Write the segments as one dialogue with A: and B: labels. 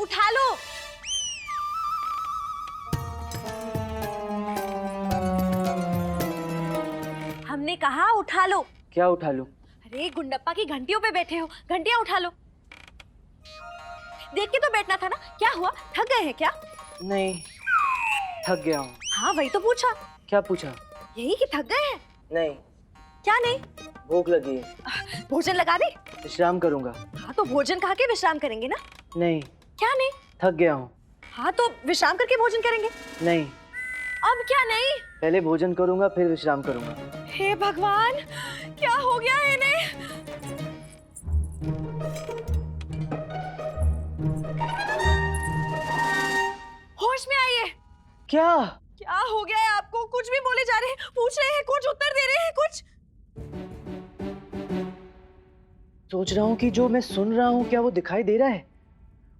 A: उठा लो। हमने कहा उठा लो।
B: क्या उठा लूं?
A: अरे गुंडप्पा की घंटियों पे बैठे हो, घंटियां उठा लो। देख के तो बैठना था ना, क्या हुआ, थक गए हैं क्या?
B: नहीं, थक गया हूँ।
A: हाँ वही तो पूछा।
B: क्या पूछा?
A: यही कि थक गए हैं।
B: नहीं।
A: क्या नहीं?
B: भूख लगी है।
A: भोजन लगा दे।
B: विश्राम करूंगा।
A: हाँ तो भोजन खा के विश्राम करेंगे ना।
B: नहीं।
A: क्या नहीं?
B: थक गया हूँ।
A: हाँ तो विश्राम करके भोजन करेंगे।
B: नहीं।
A: अब क्या नहीं?
B: पहले भोजन करूंगा फिर विश्राम करूंगा।
A: हे भगवान, क्या हो गया है इन्हें? होश में आइए।
B: क्या?
A: क्या हो गया है आपको? कुछ भी बोले जा रहे हैं, पूछ रहे हैं कुछ, उत्तर दे रहे हैं कुछ।
B: सोच रहा हूँ कि जो मैं सुन रहा हूँ क्या वो दिखाई दे रहा है,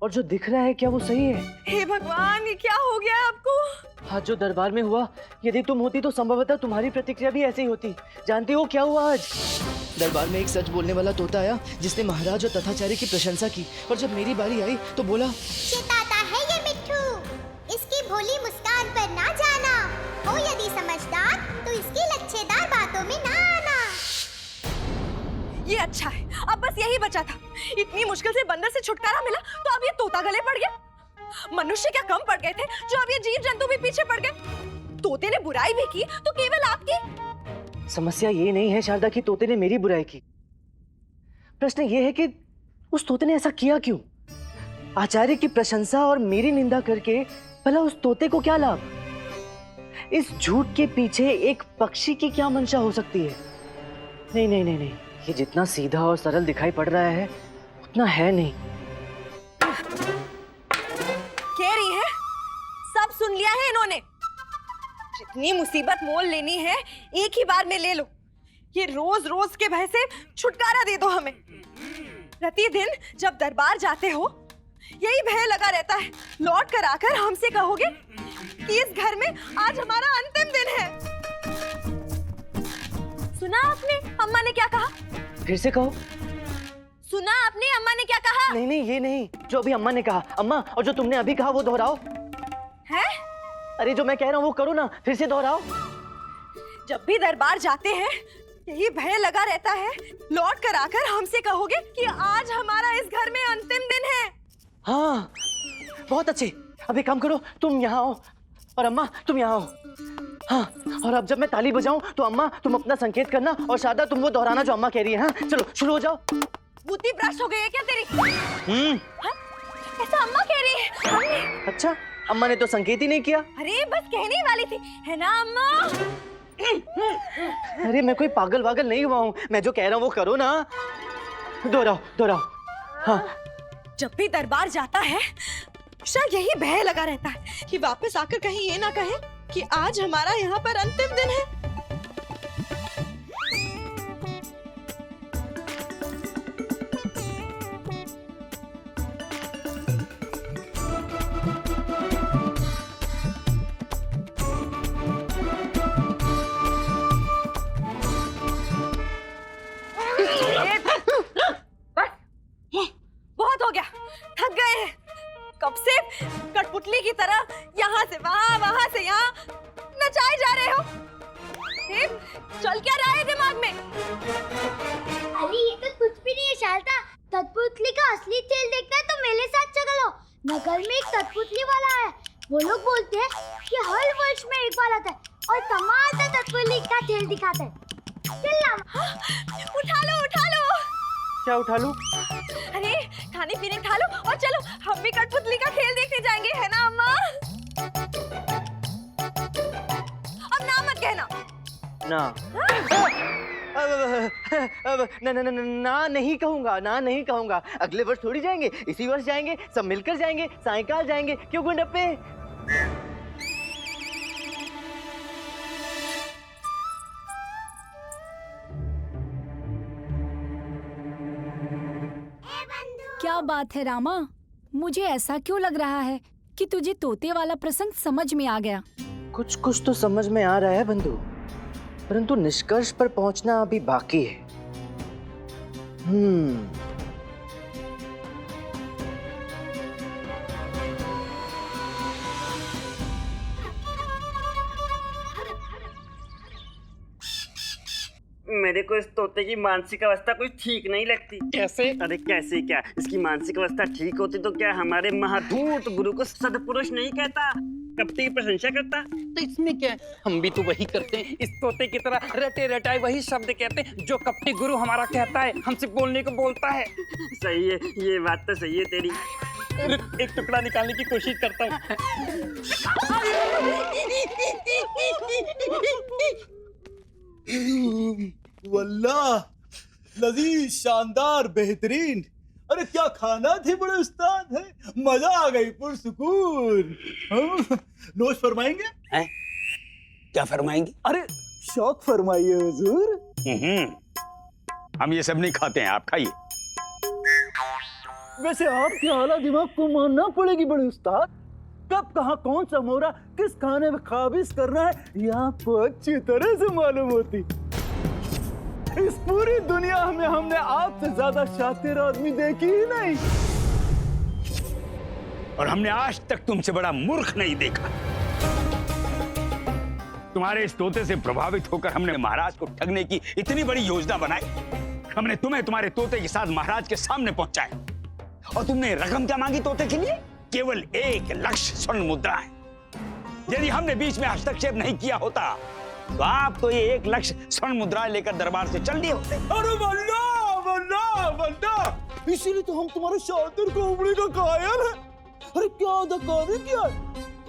B: और जो दिख रहा है क्या वो सही है।
A: हे भगवान, ये क्या हो गया है आपको?
B: आज जो दरबार में हुआ, यदि तुम होती तो संभवतः तुम्हारी प्रतिक्रिया भी ऐसी ही होती। जानती हो क्या हुआ आज? दरबार में एक सच बोलने वाला तोता आया जिसने महाराज और तथाचार्य की प्रशंसा की, और जब मेरी बारी आई तो बोला,
C: चिताता है ये मिट्ठू, इसकी भोली मुस्कान पर ना जाना, हो यदि समझदार तो इसकी लच्छेदार बातों में ना आना।
A: ये अच्छा है, अब बस यही बचा था। इतनी मुश्किल से बंदर से छुटकारा मिला तो अब ये तोता गले पड़ गया। मनुष्य क्या कम पड़ गए थे जो अब ये जीव जंतु भी पीछे पड़ गए? तोते ने बुराई भी की तो केवल आपकी।
B: समस्या ये नहीं है शारदा कि तोते ने मेरी बुराई की। प्रश्न ये है कि उस तोते ने ऐसा किया क्यों? आचार्य की प्रशंसा और मेरी निंदा करके भला उस तोते को क्या लाभ? इस झूठ के पीछे एक पक्षी की क्या मंशा हो सकती है? नहीं नहीं नहीं नहीं, ये जितना सीधा और सरल दिखाई पड़ रहा है उतना है नहीं।
A: कह रही है, सब सुन लिया है इन्होंने। जितनी मुसीबत मोल लेनी है एक ही बार में ले लो। ये रोज रोज के भय से छुटकारा दे दो हमें। प्रतिदिन जब दरबार जाते हो यही भय लगा रहता है, लौट कर आकर हमसे कहोगे कि इस घर में आज हमारा अंतिम दिन है। सुना आपने अम्मा ने क्या कहा?
B: फिर से कहो।
A: सुना आपने अम्मा ने क्या कहा?
B: नहीं नहीं, ये नहीं जो अभी अम्मा ने कहा। अम्मा, और जो तुमने अभी कहा वो दोहराओ।
A: है?
B: अरे जो मैं कह रहा हूँ वो करो ना, फिर से दोहराओ।
A: जब भी दरबार जाते हैं यही भय लगा रहता है, लौट कर आकर हमसे कहोगे कि आज हमारा इस घर में अंतिम दिन है।
B: हाँ, बहुत अच्छे। अब एक काम करो, तुम यहाँ आओ और अम्मा तुम यहाँ आओ। हाँ, और अब जब मैं ताली बजाऊं तो अम्मा तुम अपना संकेत करना, और शारदा तुम वो दोहराना जो अम्मा कह रही है। हाँ चलो शुरू हो जाओ।
A: बुद्धि भ्रष्ट हो गई है क्या तेरी? हाँ? ऐसा अम्मा कह रही है। हमने...
B: अच्छा, अम्मा ने तो संकेत ही नहीं किया।
A: अरे बस कहने वाली थी, है ना अम्मा?
B: अरे मैं कोई पागल वागल नहीं हुआ हूँ, मैं जो कह रहा हूँ वो करो ना। दोहराओ दोहराओ। हाँ।
A: जब भी दरबार जाता है शायद यही भय लगा रहता है कि वापस आकर कहीं ये ना कहे कि आज हमारा यहाँ पर अंतिम दिन है। बहुत हो गया, थक गए हैं। कब से कठपुतली की तरह यहाँ से वहाँ, वहाँ से यहाँ नचाए जा रहे हो। चल क्या रहा है दिमाग में?
C: अरे ये तो कुछ भी नहीं है शारदा। कठपुतली का असली खेल देखना है तो मेरे साथ चलो। नगर में एक कठपुतली वाला है। वो लोग बोलते हैं कि हर वर्ष में एक बार आता है और कमाल का कठपुतली का खेल दिखाता है। चल
A: हाँ, उठा लो उठा लो।
B: क्या उठा लूं?
A: अरे खाने पीने खा लो और चलो, हम भी कठपुतली का खेल देखने जाएंगे, है ना अम्मा? अब ना मत कहना।
B: ना। ना नहीं कहूंगा, ना नहीं कहूंगा। अगले वर्ष थोड़ी जाएंगे, इसी वर्ष जाएंगे, सब मिलकर जाएंगे, सायंकाल जाएंगे। क्यों गुंडप्पे?
D: क्या बात है रामा, मुझे ऐसा क्यों लग रहा है कि तुझे तोते वाला प्रसंग समझ में आ गया।
B: कुछ कुछ तो समझ में आ रहा है बंधु, परंतु निष्कर्ष पर पहुंचना अभी बाकी है।
E: मेरे को इस तोते की मानसिक अवस्था कुछ ठीक नहीं लगती।
F: कैसे?
E: अरे कैसे क्या, इसकी मानसिक अवस्था ठीक होती तो क्या हमारे महाधूत गुरु को सदपुरुष नहीं कहता, कपटी की प्रशंसा करता।
F: तो इसमें क्या है, हम भी तो वही करते हैं। इस तोते की तरह रटे रटाए वही शब्द कहते हैं जो कपटी गुरु हमारा कहता है, हमसे बोलने को बोलता है।
E: सही है, ये बात तो सही है तेरी।
F: रुक, एक टुकड़ा निकालने की कोशिश करता हूँ।
G: वल्लाह, लजीज, शानदार, बेहतरीन। अरे क्या खाना थे बड़े उस्ताद है, मजा आ गई, पुरसुकून। हम नोश फरमाएंगे?
H: हैं? क्या फरमाएंगे?
G: अरे शौक फरमाइए हुजूर।
H: हम ये सब नहीं खाते हैं, आप खाइए।
G: वैसे आपकी आला दिमाग को मानना पड़ेगी बड़े उस्ताद। कब कहाँ कौन सा मोहरा किस खाने में काबिज करना है, ये आपको अच्छी तरह से मालूम होती। इस पूरी दुनिया में हमने आपसे ज्यादा शातिर आदमी देखी ही नहीं,
H: और हमने आज तक तुमसे बड़ा मूर्ख नहीं देखा। तुम्हारे इस तोते से प्रभावित होकर हमने महाराज को ठगने की इतनी बड़ी योजना बनाई। हमने तुम्हें तुम्हारे तोते के साथ महाराज के सामने पहुंचाया, और तुमने रकम क्या मांगी तोते के लिए? केवल 1 लाख स्वर्ण मुद्राएं। यदि हमने बीच में हस्तक्षेप नहीं किया होता तो आप तो ये 1 लाख स्वर्ण मुद्राएं लेकर दरबार से चल दिए होते।
G: अरे वल्लाह वल्लाह वल्लाह, इसीलिए तो हम तुम्हारे शातिर को उबड़ी का कायल है। अरे क्या अदाकारी किया,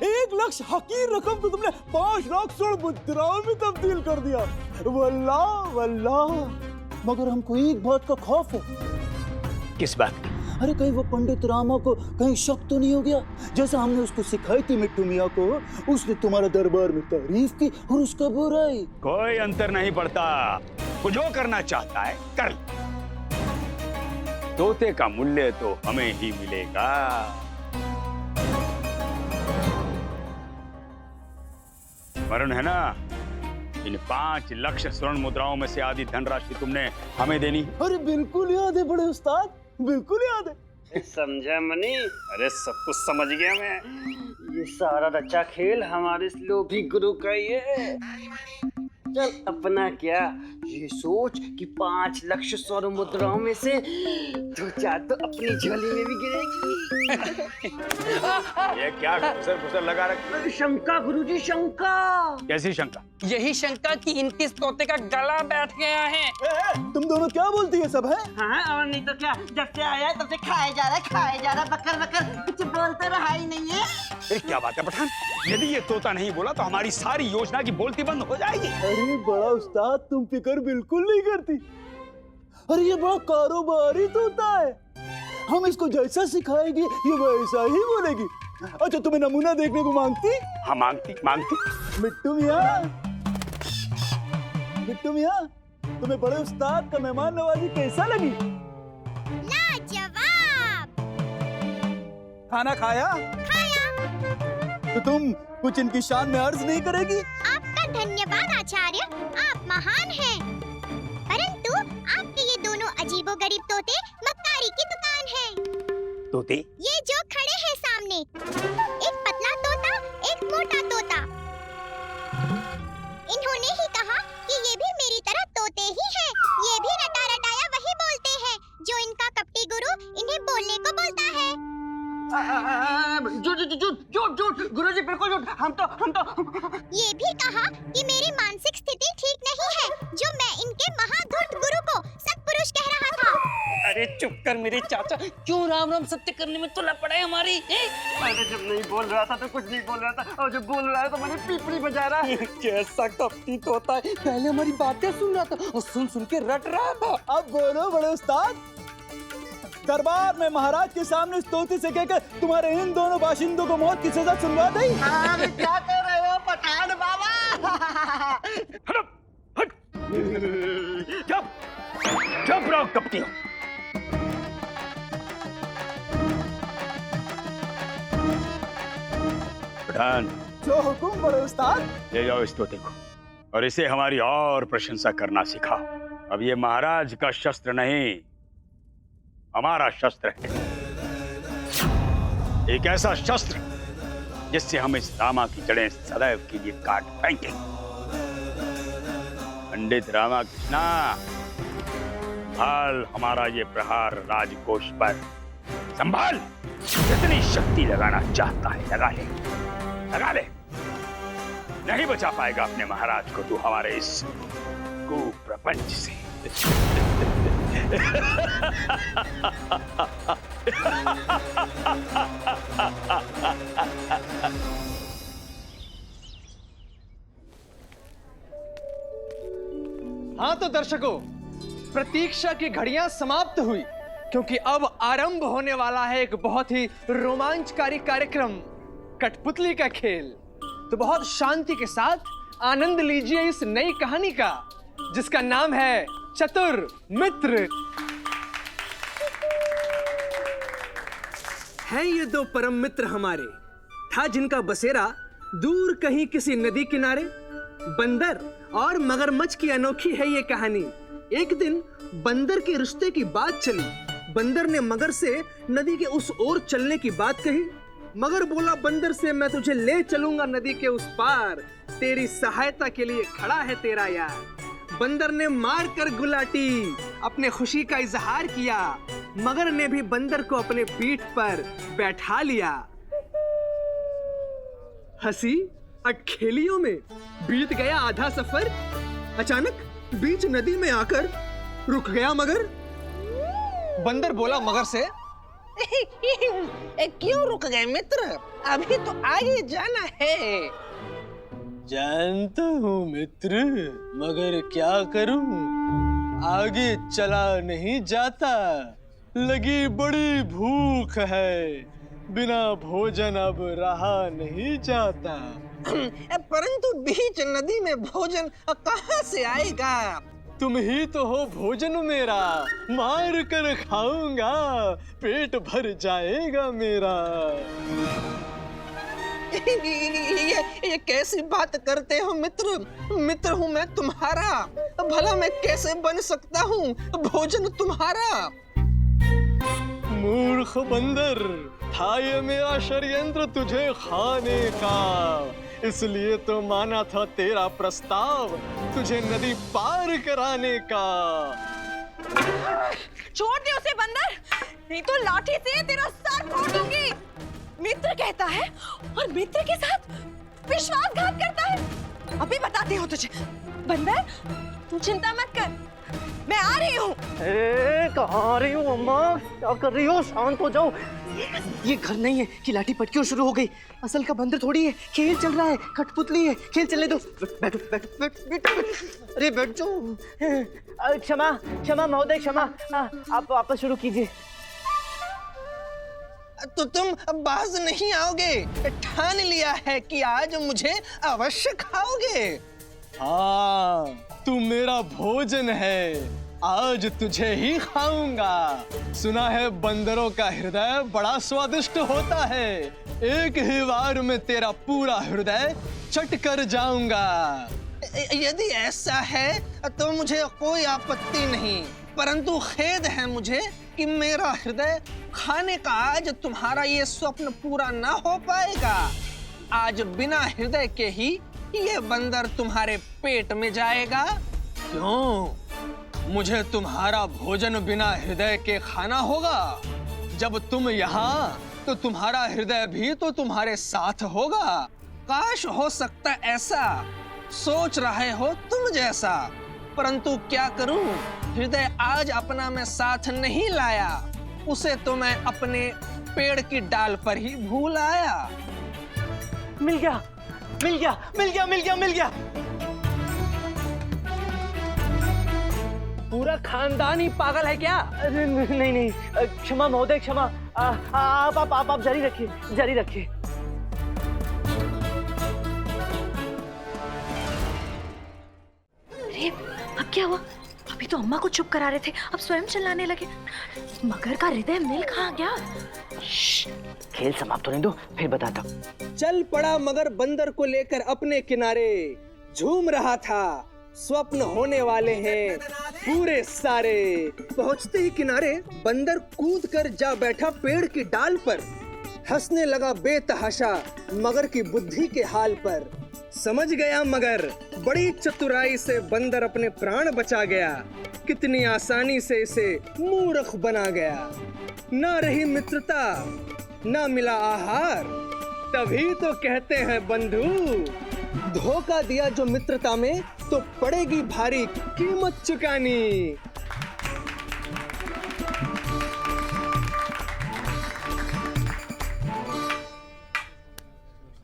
G: 1 लाख हकीर रकम तो तुमने 5 लाख स्वर्ण मुद्राओं में तब्दील कर दिया। वल्लाह वल्लाह, मगर हमको एक बात का खौफ है।
H: किस बात?
G: अरे कहीं वो पंडित रामा को कहीं शक तो नहीं हो गया, जैसा हमने उसको सिखाई थी मिट्टू मियाँ को, उसने तुम्हारे दरबार में तारीफ की और उसका बुराई।
H: कोई अंतर नहीं पड़ता, वो जो करना चाहता है कर। तोते का मूल्य तो हमें ही मिलेगा। वरुण है ना, इन 5 लाख स्वर्ण मुद्राओं में से आधी धनराशि तुमने हमें देनी।
G: अरे बिल्कुल याद है बड़े उस्ताद, बिल्कुल याद है।
E: समझा मनी? अरे सब कुछ समझ गया मैं। ये सारा रचा खेल हमारे इस लोभी गुरु का ही है। चल अपना क्या, ये सोच कि 5 लाख स्वर्ण मुद्राओं में से 2-4 तो अपनी झोली में भी गिरेगी।
H: ये क्या घुसर लगा रखा?
E: शंका गुरुजी, शंका।
H: कैसी शंका?
F: यही शंका कि इनके इस तोते का गला बैठ गया है।
G: तुम दोनों क्या बोलती है सब है?
E: हाँ, और नहीं तो क्या, जब से आया है तब से खाए जा रहा, बकर बकर, कुछ बोलता रहा ही नहीं है।
H: अरे क्या बात है पठान, यदि ये तोता नहीं बोला तो हमारी सारी योजना की बोलती बंद हो जाएगी।
G: अरे बड़ा उस्ताद, तुम फिक्र बिल्कुल नहीं करती। अरे ये बड़ा कारोबारी तोता है, हम इसको जैसा सिखाएंगे ये वैसा ही बोलेगी। अच्छा तुम्हें नमूना देखने को मांगती?
H: हाँ मांगती।
G: मिट्टू मियाँ, तुम्हें बड़े उस्ताद का मेहमान नवाजी कैसा लगी?
C: लाजवाब।
G: खाना खाया? तो तुम कुछ इनकी शान में अर्ज नहीं करेगी?
C: आपका धन्यवाद आचार्य, आप महान हैं। परंतु आपके ये दोनों अजीबोगरीब तोते मक्कारी की दुकान है।
H: तोते?
C: ये जो खड़े हैं सामने, एक पतला तोता, एक मोटा तोता। इन्होंने ही कहा कि ये भी मेरी तरह तोते ही हैं। ये भी रटा रटाया वही बोलते हैं जो इनका कपटी गुरु इन्हें बोलने को बोलता है।
E: झूठ गुरुजी, बिल्कुल झूठ। हम तो
C: ये भी कहा कि मेरी मानसिक स्थिति ठीक नहीं है, जो मैं इनके महाधूत गुरु को सत्पुरुष कह रहा था।
F: अरे चुप कर मेरे चाचा, क्यों राम राम सत्य करने में तुला पड़ा है हमारी?
E: अरे जब नहीं बोल रहा था तो कुछ नहीं बोल रहा था, और जब बोल रहा है तो मैंने पीपड़ी बजा रहा है।
F: कैसा कपटी तोता है, पहले हमारी बातें सुन रहा था और सुन सुन के रट रहा था।
G: अब बोलो बड़े उस्ताद, दरबार में महाराज के सामने इस तोते से कहकर तुम्हारे इन दोनों बाशिंदों को मौत की सजा सुनवा दी।
E: अरे क्या कर रहे हो पठान बाबा?
H: हट! चुप रहो कपटी। पठान,
G: जो हुकुम बड़े उस्ताद।
H: ले जाओ इस तोते को और इसे हमारी और प्रशंसा करना सिखाओ। अब ये महाराज का शस्त्र नहीं, हमारा शस्त्र है। एक ऐसा शस्त्र जिससे हम इस रामा की जड़ें सदैव के लिए काट फेंकेंगे। पंडित रामा कृष्णा, संभाल हमारा ये प्रहार राजकोष पर, संभाल। जितनी शक्ति लगाना चाहता है लगा ले, लगा ले। नहीं बचा पाएगा अपने महाराज को तू हमारे इस कुप्रपंच से।
I: हाँ तो दर्शकों, प्रतीक्षा की घड़ियां समाप्त हुई, क्योंकि अब आरंभ होने वाला है एक बहुत ही रोमांचकारी कार्यक्रम, कठपुतली का खेल। तो बहुत शांति के साथ आनंद लीजिए इस नई कहानी का, जिसका नाम है चतुर मित्र। हैं ये दो परम मित्र हमारे, था जिनका बसेरा दूर कहीं किसी नदी किनारे। बंदर और मगरमच्छ की अनोखी है ये कहानी। एक दिन बंदर के रिश्ते की बात चली। बंदर ने मगर से नदी के उस ओर चलने की बात कही। मगर बोला बंदर से, मैं तुझे ले चलूंगा नदी के उस पार, तेरी सहायता के लिए खड़ा है तेरा यार। बंदर ने मार कर गुलाटी अपने खुशी का इजहार किया। मगर ने भी बंदर को अपने पीठ पर बैठा लिया। हंसी अटखेलियों में बीत गया आधा सफर। अचानक बीच नदी में आकर रुक गया मगर। बंदर बोला मगर से,
J: क्यों रुक गए मित्र? अभी तो आगे जाना है।
I: जानता हूँ मित्र, मगर क्या करूँ, आगे चला नहीं जाता। लगी बड़ी भूख है, बिना भोजन अब रहा नहीं जाता।
J: परंतु बीच नदी में भोजन कहाँ से आएगा?
I: तुम ही तो हो भोजन मेरा, मार कर खाऊंगा, पेट भर जाएगा मेरा।
J: ये कैसी बात करते हो मित्र? मित्र हूँ मैं तुम्हारा, भला मैं कैसे बन सकता हूँ भोजन तुम्हारा?
I: मूर्ख बंदर, था ये मेरा षड्यंत्र तुझे खाने का, इसलिए तो माना था तेरा प्रस्ताव, तुझे नदी पार कराने का।
A: छोड़ दे उसे बंदर, नहीं तो लाठी से तेरा सर फोड़ दूंगी। मित्र कहता है और मित्र के साथ विश्वासघात करता है। अभी बताती हूँ तुझे। बंदर, तू चिंता मत कर, मैं आ रही हूँ।
B: कहाँ आ रही हूँ अम्मा? क्या कर रही हो? शांत हो जाओ। ये घर नहीं है कि लाठी पटकियों शुरू हो गई। असल का बंदर थोड़ी है, खेल चल रहा है, कठपुतली है, खेल चलने दो। बैठो बैठो बैठो। अरे बैठ जाओ। क्षमा क्षमा महोदय, क्षमा। आप वापस शुरू कीजिए।
J: तो तुम बाज नहीं आओगे? ठान लिया है कि आज मुझे अवश्य खाओगे।
I: हाँ, तू मेरा भोजन है, आज तुझे ही खाऊंगा। सुना है बंदरों का हृदय बड़ा स्वादिष्ट होता है, एक ही बार में तेरा पूरा हृदय चट कर जाऊंगा।
J: यदि ऐसा है तो मुझे कोई आपत्ति नहीं, परंतु खेद है मुझे कि मेरा हृदय खाने का आज तुम्हारा ये स्वप्न पूरा ना हो पाएगा। आज बिना हृदय के ही ये बंदर तुम्हारे पेट में जाएगा। क्यों? मुझे तुम्हारा भोजन बिना हृदय के खाना होगा। जब तुम यहाँ तो तुम्हारा हृदय भी तो तुम्हारे साथ होगा। काश हो सकता ऐसा, सोच रहे हो तुम जैसा, परंतु क्या करूं, हृदय आज अपना मैं साथ नहीं लाया, उसे तो मैं अपने पेड़ की डाल पर ही भूल आया।
B: मिल गया मिल गया मिल गया मिल गया मिल गया।
I: पूरा खानदान ही पागल है क्या?
B: नहीं नहीं, क्षमा महोदय, क्षमा। आप जारी रखिए, जारी रखिए।
A: अरे अब क्या हुआ? अब अभी तो अम्मा को चुप करा रहे थे, अब स्वयं चिल्लाने लगे। मगर का हृदय मिल कहाँ गया?
B: खेल समाप्त होने दो, फिर बताता हूँ।
I: चल पड़ा मगर बंदर को लेकर अपने किनारे, झूम रहा था स्वप्न होने वाले हैं पूरे सारे। पहुंचते ही किनारे बंदर कूद कर जा बैठा पेड़ की डाल पर, हंसने लगा बेतहाशा मगर की बुद्धि के हाल पर। समझ गया मगर बड़ी चतुराई से बंदर अपने प्राण बचा गया, कितनी आसानी से इसे मूर्ख बना गया। ना रही मित्रता ना मिला आहार, तभी तो कहते हैं बंधु, धोखा दिया जो मित्रता में तो पड़ेगी भारी कीमत चुकानी।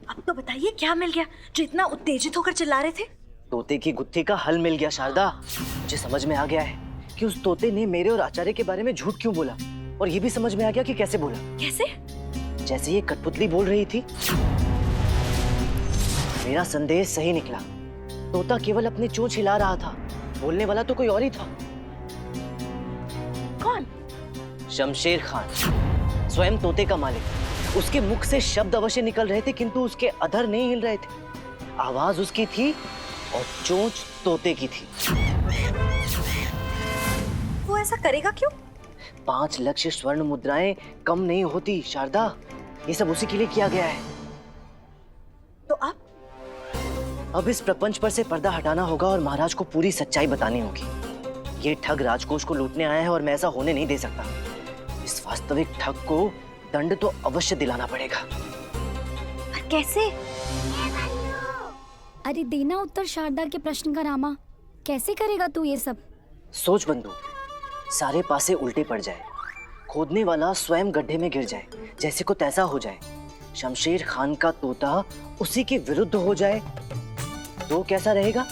A: अब तो बताइए क्या मिल गया जो इतना उत्तेजित होकर चिल्ला रहे थे?
B: तोते की गुत्थी का हल मिल गया शारदा। मुझे समझ में आ गया है कि उस तोते ने मेरे और आचार्य के बारे में झूठ क्यों बोला, और ये भी समझ में आ गया कि कैसे बोला।
A: कैसे?
B: जैसे ये कठपुतली बोल रही थी, मेरा संदेश सही निकला। तोता केवल अपनी चोंच हिला रहा था, बोलने वाला तो कोई और ही था।
A: कौन?
B: शमशेर खान, स्वयं तोते का मालिक। उसके मुख से शब्द अवश्य निकल रहे थे किंतु उसके अधर नहीं हिल रहे थे। आवाज उसकी थी और चोंच तोते की थी।
A: वो ऐसा करेगा क्यों?
B: 5 लक्ष स्वर्ण मुद्राएं कम नहीं होती शारदा, ये सब उसी के लिए किया गया है।
A: तो
B: अब इस प्रपंच पर से पर्दा हटाना होगा और महाराज को पूरी सच्चाई बतानी होगी। ये ठग राजकोष को लूटने आया है और मैं ऐसा होने नहीं दे सकता। इस वास्तविक ठग को दंड तो अवश्य दिलाना पड़ेगा।
A: पर कैसे?
D: अरे देना उत्तर शारदा के प्रश्न का रामा, कैसे करेगा तू ये सब?
B: सोच बंधु, सारे पासे उल्टे पड़ जाए, खोदने वाला स्वयं गड्ढे में गिर जाए, जैसे को तैसा हो जाए, शमशेर खान का तोता उसी के विरुद्ध हो जाए, तो कैसा रहेगा?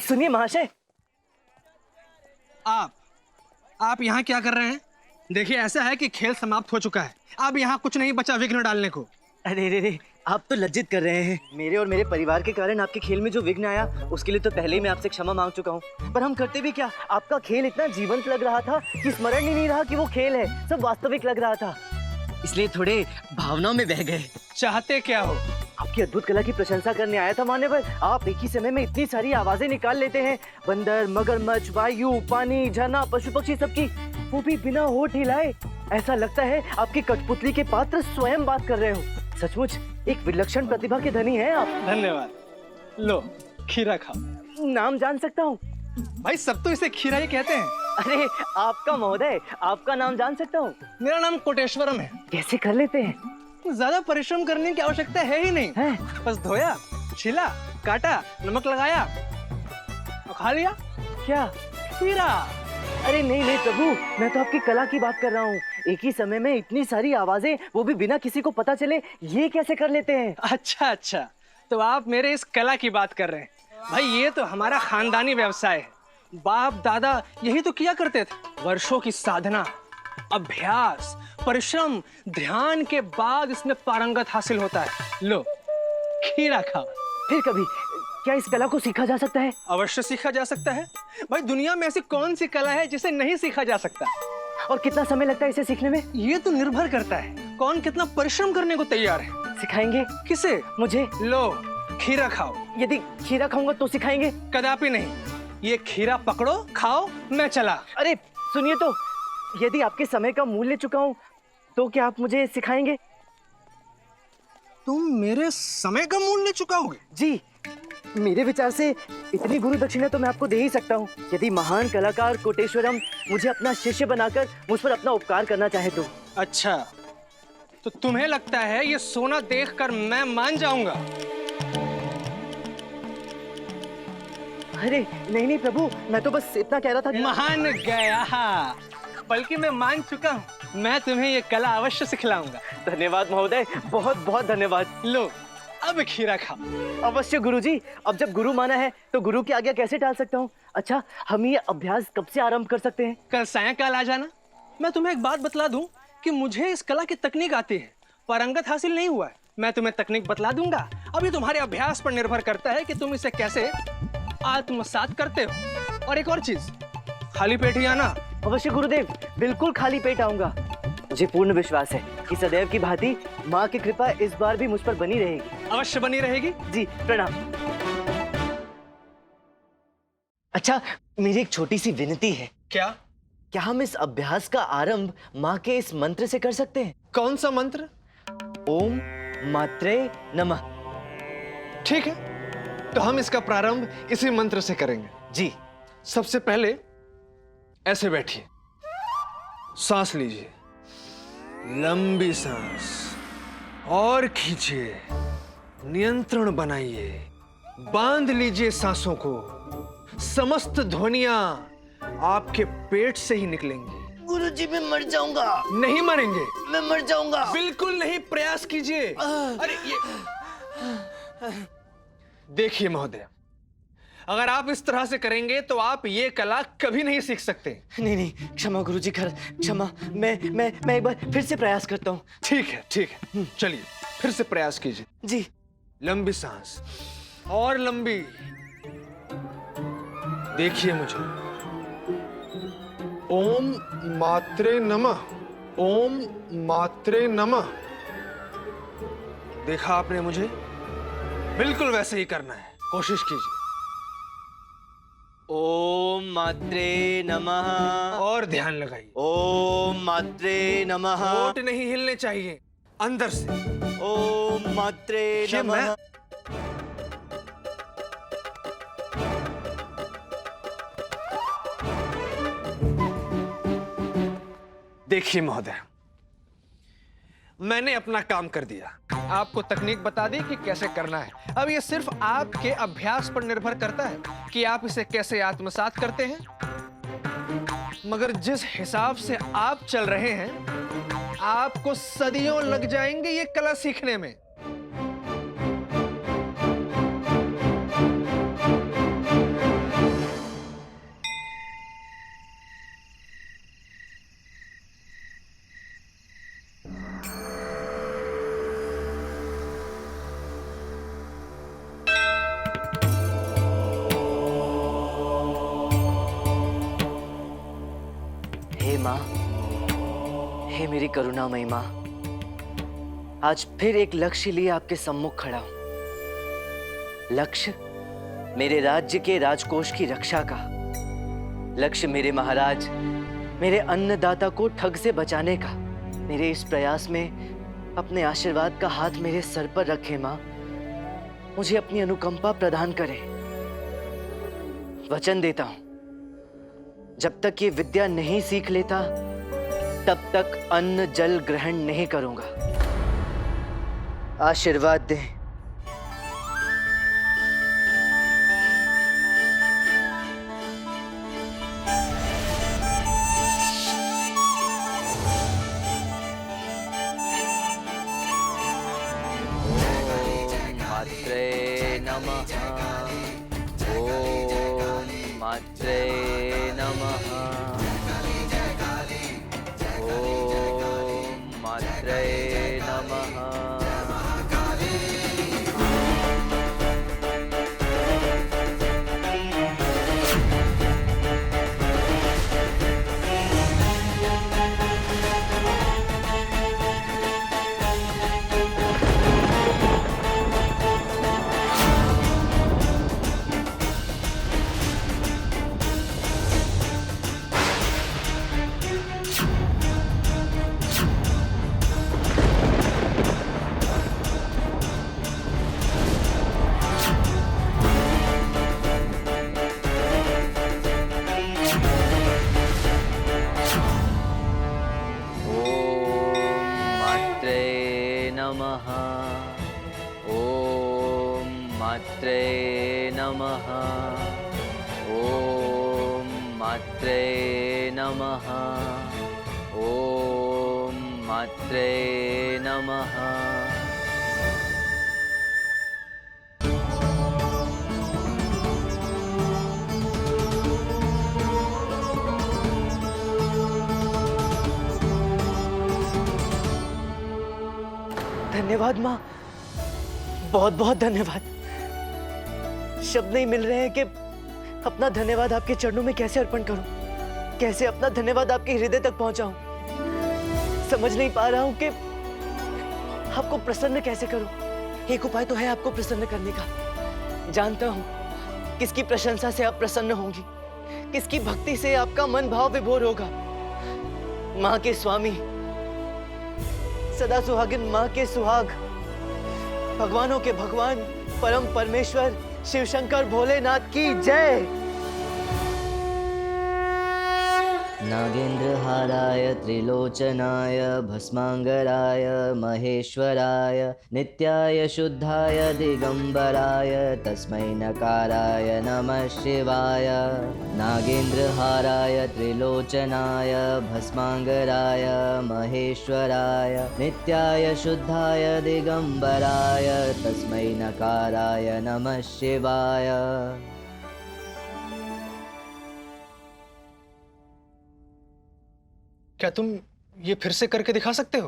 B: सुनिए महाशय।
I: आप यहाँ क्या कर रहे हैं? देखिए ऐसा है कि खेल समाप्त हो चुका है, अब यहाँ कुछ नहीं बचा विघ्न डालने को।
B: अरे रे रे, आप तो लज्जित कर रहे हैं। मेरे और मेरे परिवार के कारण आपके खेल में जो विघ्न आया उसके लिए तो पहले ही मैं आपसे क्षमा मांग चुका हूँ। पर हम करते भी क्या, आपका खेल इतना जीवंत लग रहा था कि स्मरण ही नहीं रहा कि वो खेल है, सब वास्तविक लग रहा था, इसलिए थोड़े भावनाओं में बह गए।
I: चाहते क्या हो?
B: आपकी अद्भुत कला की प्रशंसा करने आया था मान्यवर। आप एक ही समय में इतनी सारी आवाजें निकाल लेते हैं, बंदर, मगरमच्छ, वायु, पानी, झरना, पशु पक्षी सबकी, वो भी बिना होठ हिलाए। ऐसा लगता है आपकी कठपुतली के पात्र स्वयं बात कर रहे हो। सचमुच एक विलक्षण प्रतिभा के धनी हैं आप।
I: धन्यवाद। लो खीरा खाओ।
B: नाम जान सकता हूँ?
I: भाई सब तो इसे खीरा ही कहते हैं।
B: अरे आपका महोदय, आपका नाम जान सकता हूँ?
I: मेरा नाम कोटेश्वरम है।
B: कैसे कर लेते हैं?
I: ज्यादा परिश्रम करने की आवश्यकता है ही नहीं
B: है?
I: बस धोया, छिला, काटा, नमक लगाया और खा लिया।
B: क्या
I: खीरा?
B: अरे नहीं नहीं प्रभु, मैं तो आपकी कला की बात कर रहा हूँ। एक ही समय में इतनी सारी आवाजें, वो भी बिना किसी को पता चले, ये कैसे कर लेते हैं?
I: अच्छा अच्छा, तो आप मेरे इस कला की बात कर रहे हैं। भाई ये तो हमारा खानदानी व्यवसाय है, बाप दादा यही तो किया करते थे। वर्षों की साधना, अभ्यास, परिश्रम, ध्यान के बाद इसमें पारंगत हासिल होता है। लो खीरा खाओ।
B: फिर कभी क्या इस कला को सीखा जा सकता है?
I: अवश्य सीखा जा सकता है। भाई दुनिया में ऐसी कौन सी कला है जिसे नहीं सीखा जा सकता?
B: और कितना समय लगता है इसे सीखने में?
I: ये तो निर्भर करता है कौन कितना परिश्रम करने को तैयार है।
B: सिखाएंगे?
I: किसे?
B: मुझे।
I: लो खीरा खाओ।
B: यदि खीरा खाऊंगा तो सिखाएंगे?
I: कदापि नहीं। ये खीरा पकड़ो, खाओ, मैं चला।
B: अरे सुनिए तो, यदि आपके समय का मूल्य चुका हूं तो क्या आप मुझे सिखाएंगे?
I: तुम मेरे समय का मूल्य चुकाओगे?
B: जी, मेरे विचार से इतनी गुरु दक्षिणा तो मैं आपको दे ही सकता हूँ, यदि महान कलाकार कोटेश्वरम मुझे अपना शिष्य बनाकर मुझ पर अपना उपकार करना चाहे तो।
I: अच्छा, तो तुम्हें लगता है ये सोना देखकर मैं मान जाऊंगा?
B: अरे नहीं नहीं प्रभु, मैं तो बस इतना कह रहा था।
I: मान गया, बल्कि मैं मान चुका हूँ। मैं तुम्हें ये कला अवश्य सिखलाऊंगा।
B: धन्यवाद महोदय, बहुत बहुत धन्यवाद।
I: लो अब खीरा खाओ।
B: अवश्य गुरुजी, अब जब गुरु माना है तो गुरु की आज्ञा कैसे टाल सकता हूँ। अच्छा, हम ये अभ्यास कब से आरंभ कर सकते हैं?
I: कल सायंकाल आ जाना। मैं तुम्हें एक बात बतला दूं कि मुझे इस कला की तकनीक आती है, पारंगत हासिल नहीं हुआ है। मैं तुम्हें तकनीक बतला दूंगा। अभी तुम्हारे अभ्यास पर निर्भर करता है कि तुम इसे कैसे आत्मसात करते हो। और एक और चीज, खाली पेट ही आना।
B: अवश्य गुरुदेव, बिल्कुल खाली पेट आऊंगा। मुझे पूर्ण विश्वास है कि सदैव की भांति माँ की कृपा इस बार भी मुझ पर बनी रहेगी।
I: अवश्य बनी रहेगी।
B: जी प्रणाम। अच्छा, मेरी एक छोटी सी विनती है।
I: क्या?
B: क्या हम इस अभ्यास का आरंभ माँ के इस मंत्र से कर सकते हैं?
I: कौन सा मंत्र?
B: ओम मात्रे नमः।
I: ठीक है, तो हम इसका प्रारंभ इसी मंत्र से करेंगे।
B: जी।
I: सबसे पहले ऐसे बैठिए, सांस लीजिए, लंबी सांस और खींचिए, नियंत्रण बनाइए, बांध लीजिए सांसों को। समस्त ध्वनियां आपके पेट से ही निकलेंगी।
B: गुरुजी, मैं मर जाऊंगा।
I: नहीं मरेंगे।
B: मैं मर जाऊंगा।
I: बिल्कुल नहीं, प्रयास कीजिए। अरे ये देखिए महोदय, अगर आप इस तरह से करेंगे तो आप ये कला कभी नहीं सीख सकते।
B: नहीं नहीं, क्षमा गुरुजी, क्षमा। मैं एक बार फिर से प्रयास करता हूँ।
I: ठीक है, ठीक है, चलिए फिर से प्रयास कीजिए।
B: जी।
I: लंबी सांस और लंबी। देखिए मुझे। ओम मात्रे नमः, ओम मात्रे नमः। देखा आपने मुझे? बिल्कुल वैसे ही करना है, कोशिश कीजिए।
B: ओम मात्रे नमः।
I: और ध्यान लगाइए।
B: ओम मात्रे नमः।
I: होठ नहीं हिलने चाहिए, अंदर से।
B: ओम मात्रे नमः।
I: देखिए महोदय, मैंने अपना काम कर दिया, आपको तकनीक बता दी कि कैसे करना है। अब ये सिर्फ आपके अभ्यास पर निर्भर करता है कि आप इसे कैसे आत्मसात करते हैं। मगर जिस हिसाब से आप चल रहे हैं, आपको सदियों लग जाएंगे ये कला सीखने में।
B: हे माँ, हे मेरी करुणामयी माँ, आज फिर एक लक्ष्य लिए आपके सम्मुख खड़ा हूं। लक्ष्य मेरे राज्य के राजकोष की रक्षा का। लक्ष्य मेरे महाराज, मेरे अन्नदाता को ठग से बचाने का। मेरे इस प्रयास में अपने आशीर्वाद का हाथ मेरे सर पर रखे माँ। मुझे अपनी अनुकंपा प्रदान करें। वचन देता हूं, जब तक ये विद्या नहीं सीख लेता, तब तक अन्न जल ग्रहण नहीं करूंगा। आशीर्वाद दें। ओम मात्रे नमः। ओम मात्रे नमः। ओम मात्रे नमः। नमः। ओम मात्रे नमः। ओम मात्रे नमः। ओम मात्रे नमः। धन्यवाद माँ, बहुत बहुत धन्यवाद। शब्द नहीं मिल रहे हैं कि अपना धन्यवाद आपके चरणों में कैसे अर्पण करूं, कैसे अपना धन्यवाद आपके हृदय तक पहुंचाऊं। समझ नहीं पा रहा हूं कि आपको प्रसन्न कैसे करूं। एक उपाय तो है आपको प्रसन्न करने का। जानता हूं किसकी प्रशंसा से आप प्रसन्न होंगी, किसकी भक्ति से आपका मन भाव विभोर होगा। माँ के स्वामी, सदा सुहागिन माँ के सुहाग, भगवानों के भगवान परम परमेश्वर शिव शंकर भोलेनाथ की जय।
K: नागेन्द्रहाराय त्रिलोचनाय भस्मांगराय महेश्वराय नित्याय शुद्धाय दिगंबराय तस्मै नकाराय नमः शिवाय। नागेन्द्रहाराय त्रिलोचनाय भस्मांगराय महेश्वराय नित्याय शुद्धाय दिगंबराय तस्मै नकाराय नमः शिवाय।
I: क्या तुम ये फिर से करके दिखा सकते हो?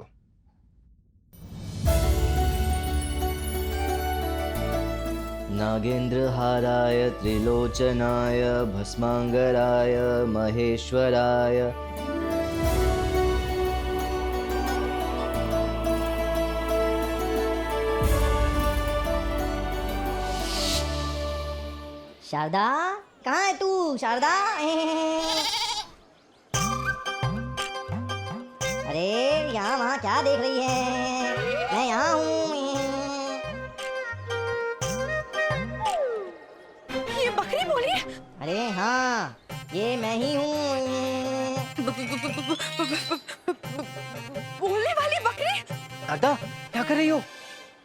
K: नागेन्द्रहाराय त्रिलोचनाय भस्मांगराय महेश्वराय
C: शारदा, कहाँ है तू? शारदा, अरे यहाँ वहाँ क्या देख रही है? मैं यहाँ हूँ।
A: ये बकरी बोली?
C: अरे हाँ, ये मैं ही हूँ।
A: बोलने वाली बकरी?
B: दादा क्या कर रही हो?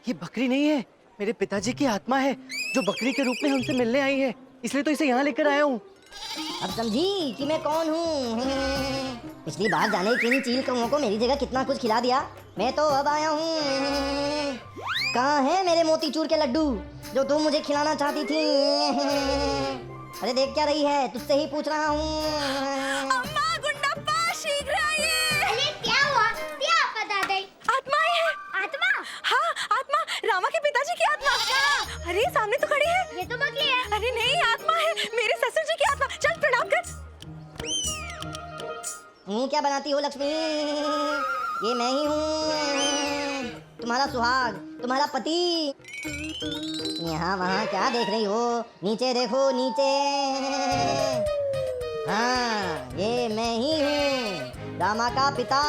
B: ये बकरी नहीं है, मेरे पिताजी की आत्मा है जो बकरी के रूप में हमसे मिलने आई है, इसलिए तो इसे यहाँ लेकर आया हूँ।
C: अब समझी कि मैं कौन हूँ। पिछली बार जाने किन चील कौओं को मेरी जगह कितना कुछ खिला दिया। मैं तो अब आया हूँ। कहाँ है मेरे मोतीचूर के लड्डू जो तुम मुझे खिलाना चाहती थी? अरे देख क्या रही है, तुझसे ही पूछ रहा हूँ।
A: अम्मा, गुंडप्पा, शीघ्र आइए।
C: अरे क्या हुआ? क्या बता दे?
A: आत्मा आई है।
C: आत्मा?
A: हाँ, आत्मा, रामा के पिताजी की आत्मा। अरे सामने तो खड़ी है।
C: ये तो बकरी है।
A: अरे नहीं, आत्मा है, मेरे ससुर जी की आत्मा। चल प्रणाम कर।
C: क्या बनाती हो लक्ष्मी? ये मैं ही हूँ, तुम्हारा सुहाग, तुम्हारा पति। यहाँ वहाँ क्या देख रही हो? नीचे देखो, नीचे। हाँ, ये मैं ही हूँ, रामा का पिता।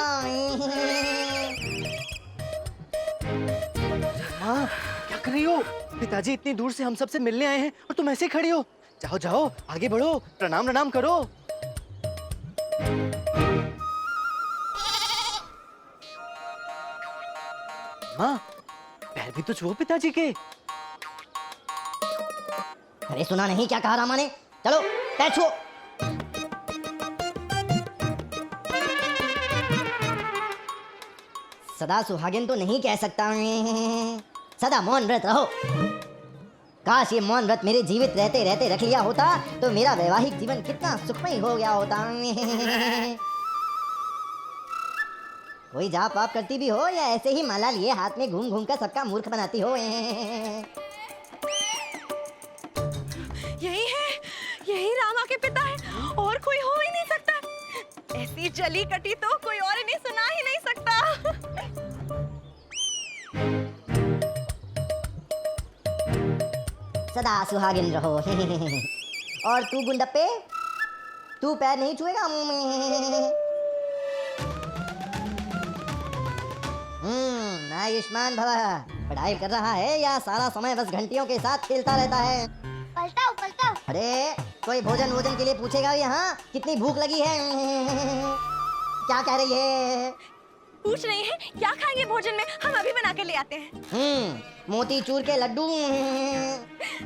B: हाँ, क्या कर रही हो? पिताजी इतनी दूर से हम सबसे मिलने आए हैं और तुम ऐसे खड़ी हो। जाओ जाओ, आगे बढ़ो, प्रणाम प्रणाम करो। माँ, पैर भी तो छुओ पिताजी के।
C: अरे सुना नहीं क्या कहा रामा ने? चलो पैर छुओ। सदा सुहागिन तो नहीं कह सकता, सदा मौन व्रत रहो। काश ये मौन व्रत मेरे जीवित रहते रहते रख लिया होता तो मेरा वैवाहिक जीवन कितना सुखमय हो गया होता। कोई जाप वाप करती भी हो या ऐसे ही माला लिए हाथ में घूम घूम कर सबका मूर्ख बनाती हो?
A: यही है, यही रामा के पिता है, और कोई हो ही नहीं सकता। ऐसी जली कटी तो कोई और इन्हें सुना ही नहीं सकता।
C: सदा सुहागिन रहो। और तू गुंडप्पे, तू पैर नहीं छुएगा? आयुष्मान भव। पढ़ाई कर रहा है या सारा समय बस घंटियों के साथ खेलता रहता है? पलटाओ पलटाओ। अरे कोई भोजन वोजन के लिए पूछेगा यहाँ कितनी भूख लगी है? क्या कह रही है?
A: पूछ रही है क्या खाएंगे भोजन में, हम अभी बना के ले आते हैं।
C: मोतीचूर के लड्डू।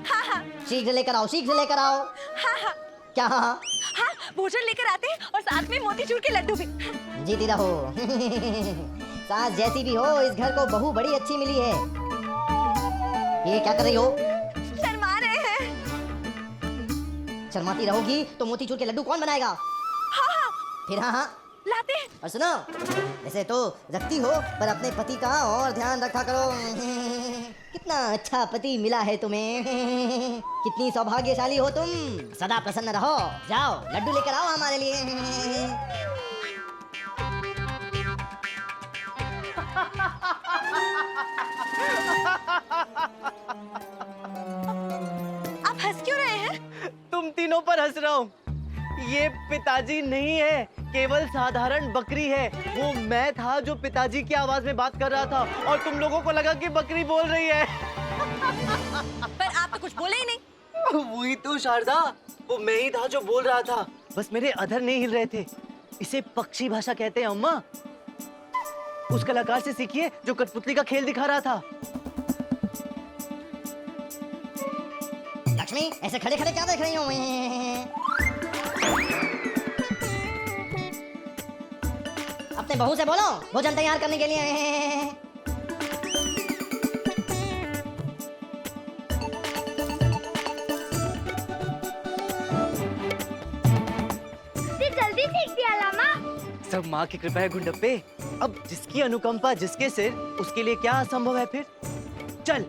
A: हाँ हाँ
C: शीघ्र लेकर आओ, शीघ्र लेकर आओ।
A: हाँ हाँ
C: क्या? हाँ
A: हाँ, भोजन लेकर आते हैं और साथ में मोतीचूर के लड्डू भी।
C: जीती रहो। सास जैसी भी हो, इस घर को बहू बड़ी अच्छी मिली है। ये क्या कर रही हो?
A: शर्मा रहे हैं।
C: शर्माती रहोगी तो मोतीचूर के लड्डू कौन बनाएगा?
A: हाँ हाँ।
C: फिर हाँ हाँ,
A: लाते हैं।
K: और सुनो, वैसे तो रखती हो पर अपने पति का और ध्यान रखा करो। कितना अच्छा पति मिला है तुम्हें। कितनी सौभाग्यशाली हो तुम। सदा प्रसन्न रहो। जाओ लड्डू लेकर आओ हमारे लिए।
A: आप हंस क्यों रहे हैं?
B: तुम तीनों पर हंस रहा हूँ। ये पिताजी नहीं है, केवल साधारण बकरी है। वो मैं था जो पिताजी की आवाज में बात कर रहा था और तुम लोगों को लगा कि बकरी बोल रही है।
A: पर आप तो कुछ बोले ही नहीं।
B: वही तो शारदा, वो मैं ही था जो बोल रहा था। बस मेरे अधर नहीं हिल रहे थे। इसे पक्षी भाषा कहते हैं अम्मा। उस कलाकार से सीखिए जो कठपुतली का खेल दिखा रहा था।
K: लक्ष्मी, ऐसे खड़े खड़े क्या देख रही हो? अपने बहू से बोलो भोजन तैयार करने के लिए।
C: जल्दी सीख दिया लामा।
B: सब माँ की कृपा है गुंडप्पे। अब जिसकी अनुकंपा जिसके सिर, उसके लिए क्या असंभव है फिर। चल,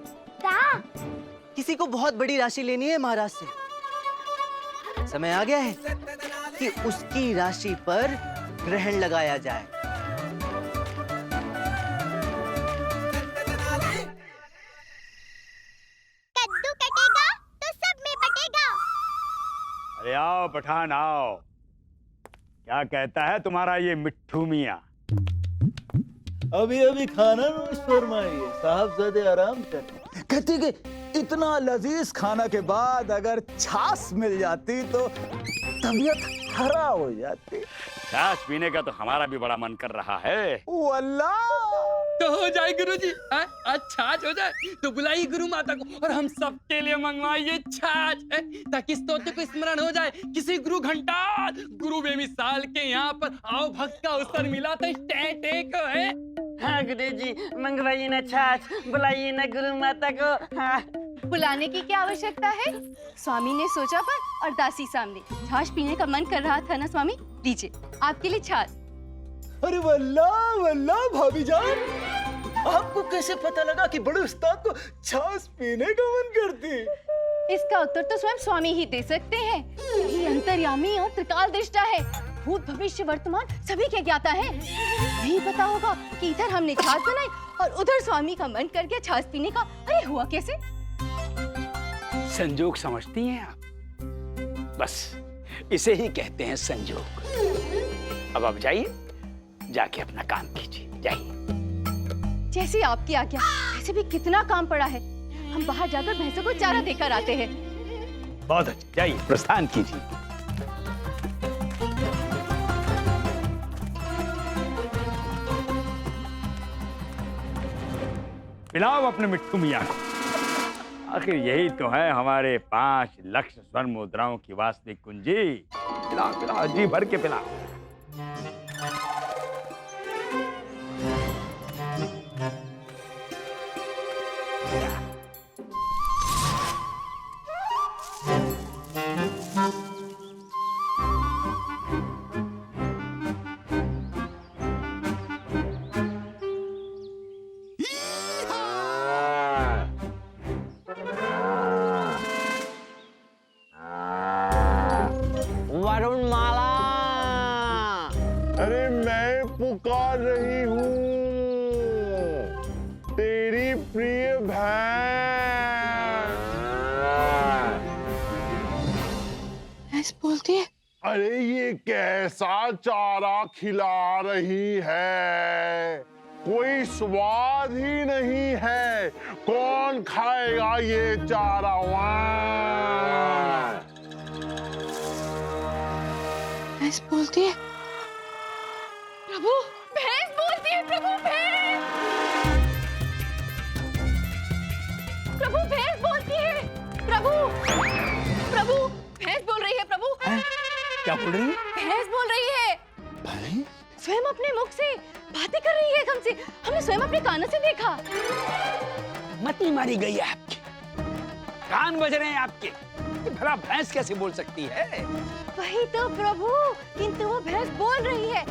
B: किसी को बहुत बड़ी राशि लेनी है महाराज से। समय आ गया है कि उसकी राशि पर ग्रहण लगाया जाए।
C: कद्दू कटेगा तो सब में बटेगा।
H: अरे आओ पठान आओ। क्या कहता है तुम्हारा ये मिट्ठू मियाँ?
G: अभी अभी खाना नोश फरमाइए, साहबजादे आराम कर। कहती कि इतना लजीज खाना के बाद अगर छाछ मिल जाती तो तबीयत हरा हो जाती।
H: छाछ पीने का तो हमारा भी बड़ा मन कर रहा है।
G: अल्लाह,
F: तो हो जाए गुरुजी। आज छाछ हो जाए तो बुलाइए गुरु माता को और हम सबके लिए मंगवाइए छाछ, ताकि इस तोते को स्मरण हो जाए। किसी गुरु घंटाल गुरु बेमिसाल के यहाँ पर आओ भक्त का अवसर मिला तो टेक है।
E: हाँ गुरुजी, मंगवाइए ना छाछ, बुलाइए ना गुरु माता को। हाँ।
L: बुलाने की क्या आवश्यकता है? स्वामी ने सोचा पर और दासी सामने। छाछ पीने का मन कर रहा था ना स्वामी, लीजिए आपके लिए छाछ।
G: अरे वल्लाह वल्लाह भाभी जान, आपको कैसे पता लगा कि बड़े उस्ताद को छाछ पीने का मन करती?
L: इसका उत्तर तो स्वयं स्वामी ही दे सकते हैं। ये अंतर्यामी और त्रिकाल दृष्टा है। भूत भविष्य वर्तमान सभी के ज्ञाता है। नहीं पता होगा कि इधर हमने छाछ बनाई और उधर स्वामी का मन कर गया छाछ पीने का। अरे हुआ कैसे?
H: संजोग समझती हैं आप? बस इसे ही कहते हैं संजोग। अब आप जाइए, जाके अपना काम कीजिए, जाइए।
L: जैसी आपकी आज्ञा। वैसे भी कितना काम पड़ा है। हम बाहर जाकर भैंसों को चारा देकर आते हैं।
H: बहुत अच्छा, जाइए प्रस्थान कीजिए। पिलाओ अपने मिट्ठू मियाँ को। आखिर यही तो है हमारे 5 लाख स्वर्ण मुद्राओं की वास्तविक कुंजी। पिलाओ पिलाओ, जी भर के पिलाओ।
E: वरुण माला,
M: अरे मैं पुकार रही हूँ, तेरी प्रिय
L: भैंस बोलती है।
M: अरे ये कैसा चारा खिला रही है, कोई स्वाद ही नहीं है। कौन खाएगा ये चारा?
L: भैंस बोलती है। प्रभु, भैंस बोलती है। प्रभु, भैंस। प्रभु, भैंस बोलती है। प्रभु, प्रभु, भैंस बोल रही है। प्रभु,
H: क्या बोल रही है?
L: भैंस बोल रही है। स्वयं अपने मुख से बातें कर रही है हमसे। हमने स्वयं अपने कानों से देखा।
H: मती मारी गई है आपकी, कान बज रहे हैं आपके। ये भला भैंस कैसे बोल सकती है?
L: वही तो प्रभु, किंतु वो भैंस बोल रही है।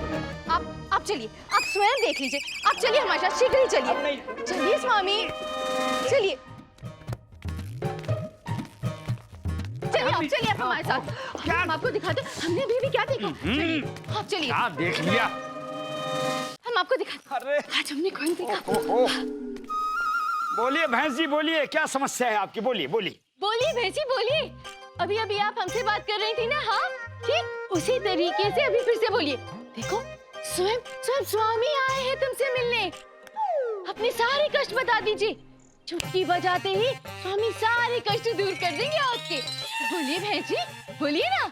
L: आप चलिए, आप स्वयं देख लीजिए। आप चलिए हमारे साथ, शीघ्र ही चलिए। चलिए स्वामी, चलिए चलिए आप हमारे साथ। हम आपको दिखाते हमने अभी भी क्या देखा। चलिए आप चलिए।
H: क्या देख लिया?
L: हम आपको दिखाते। आज हमने कोई देखा।
H: बोलिए भैंस जी, बोलिए, क्या समस्या है आपकी? बोलिए बोलिए।
L: बोलिए भैंसी बोलिए। अभी अभी आप हमसे बात कर रही थी ना? हाँ ठीक उसी तरीके से अभी फिर से बोलिए। देखो स्वयं स्वामी आए हैं तुमसे मिलने। अपने सारे कष्ट बता दीजिए। चुटकी बजाते ही स्वामी सारे कष्ट दूर कर देंगे आपके। बोलिए भैंसी, बोलिए ना।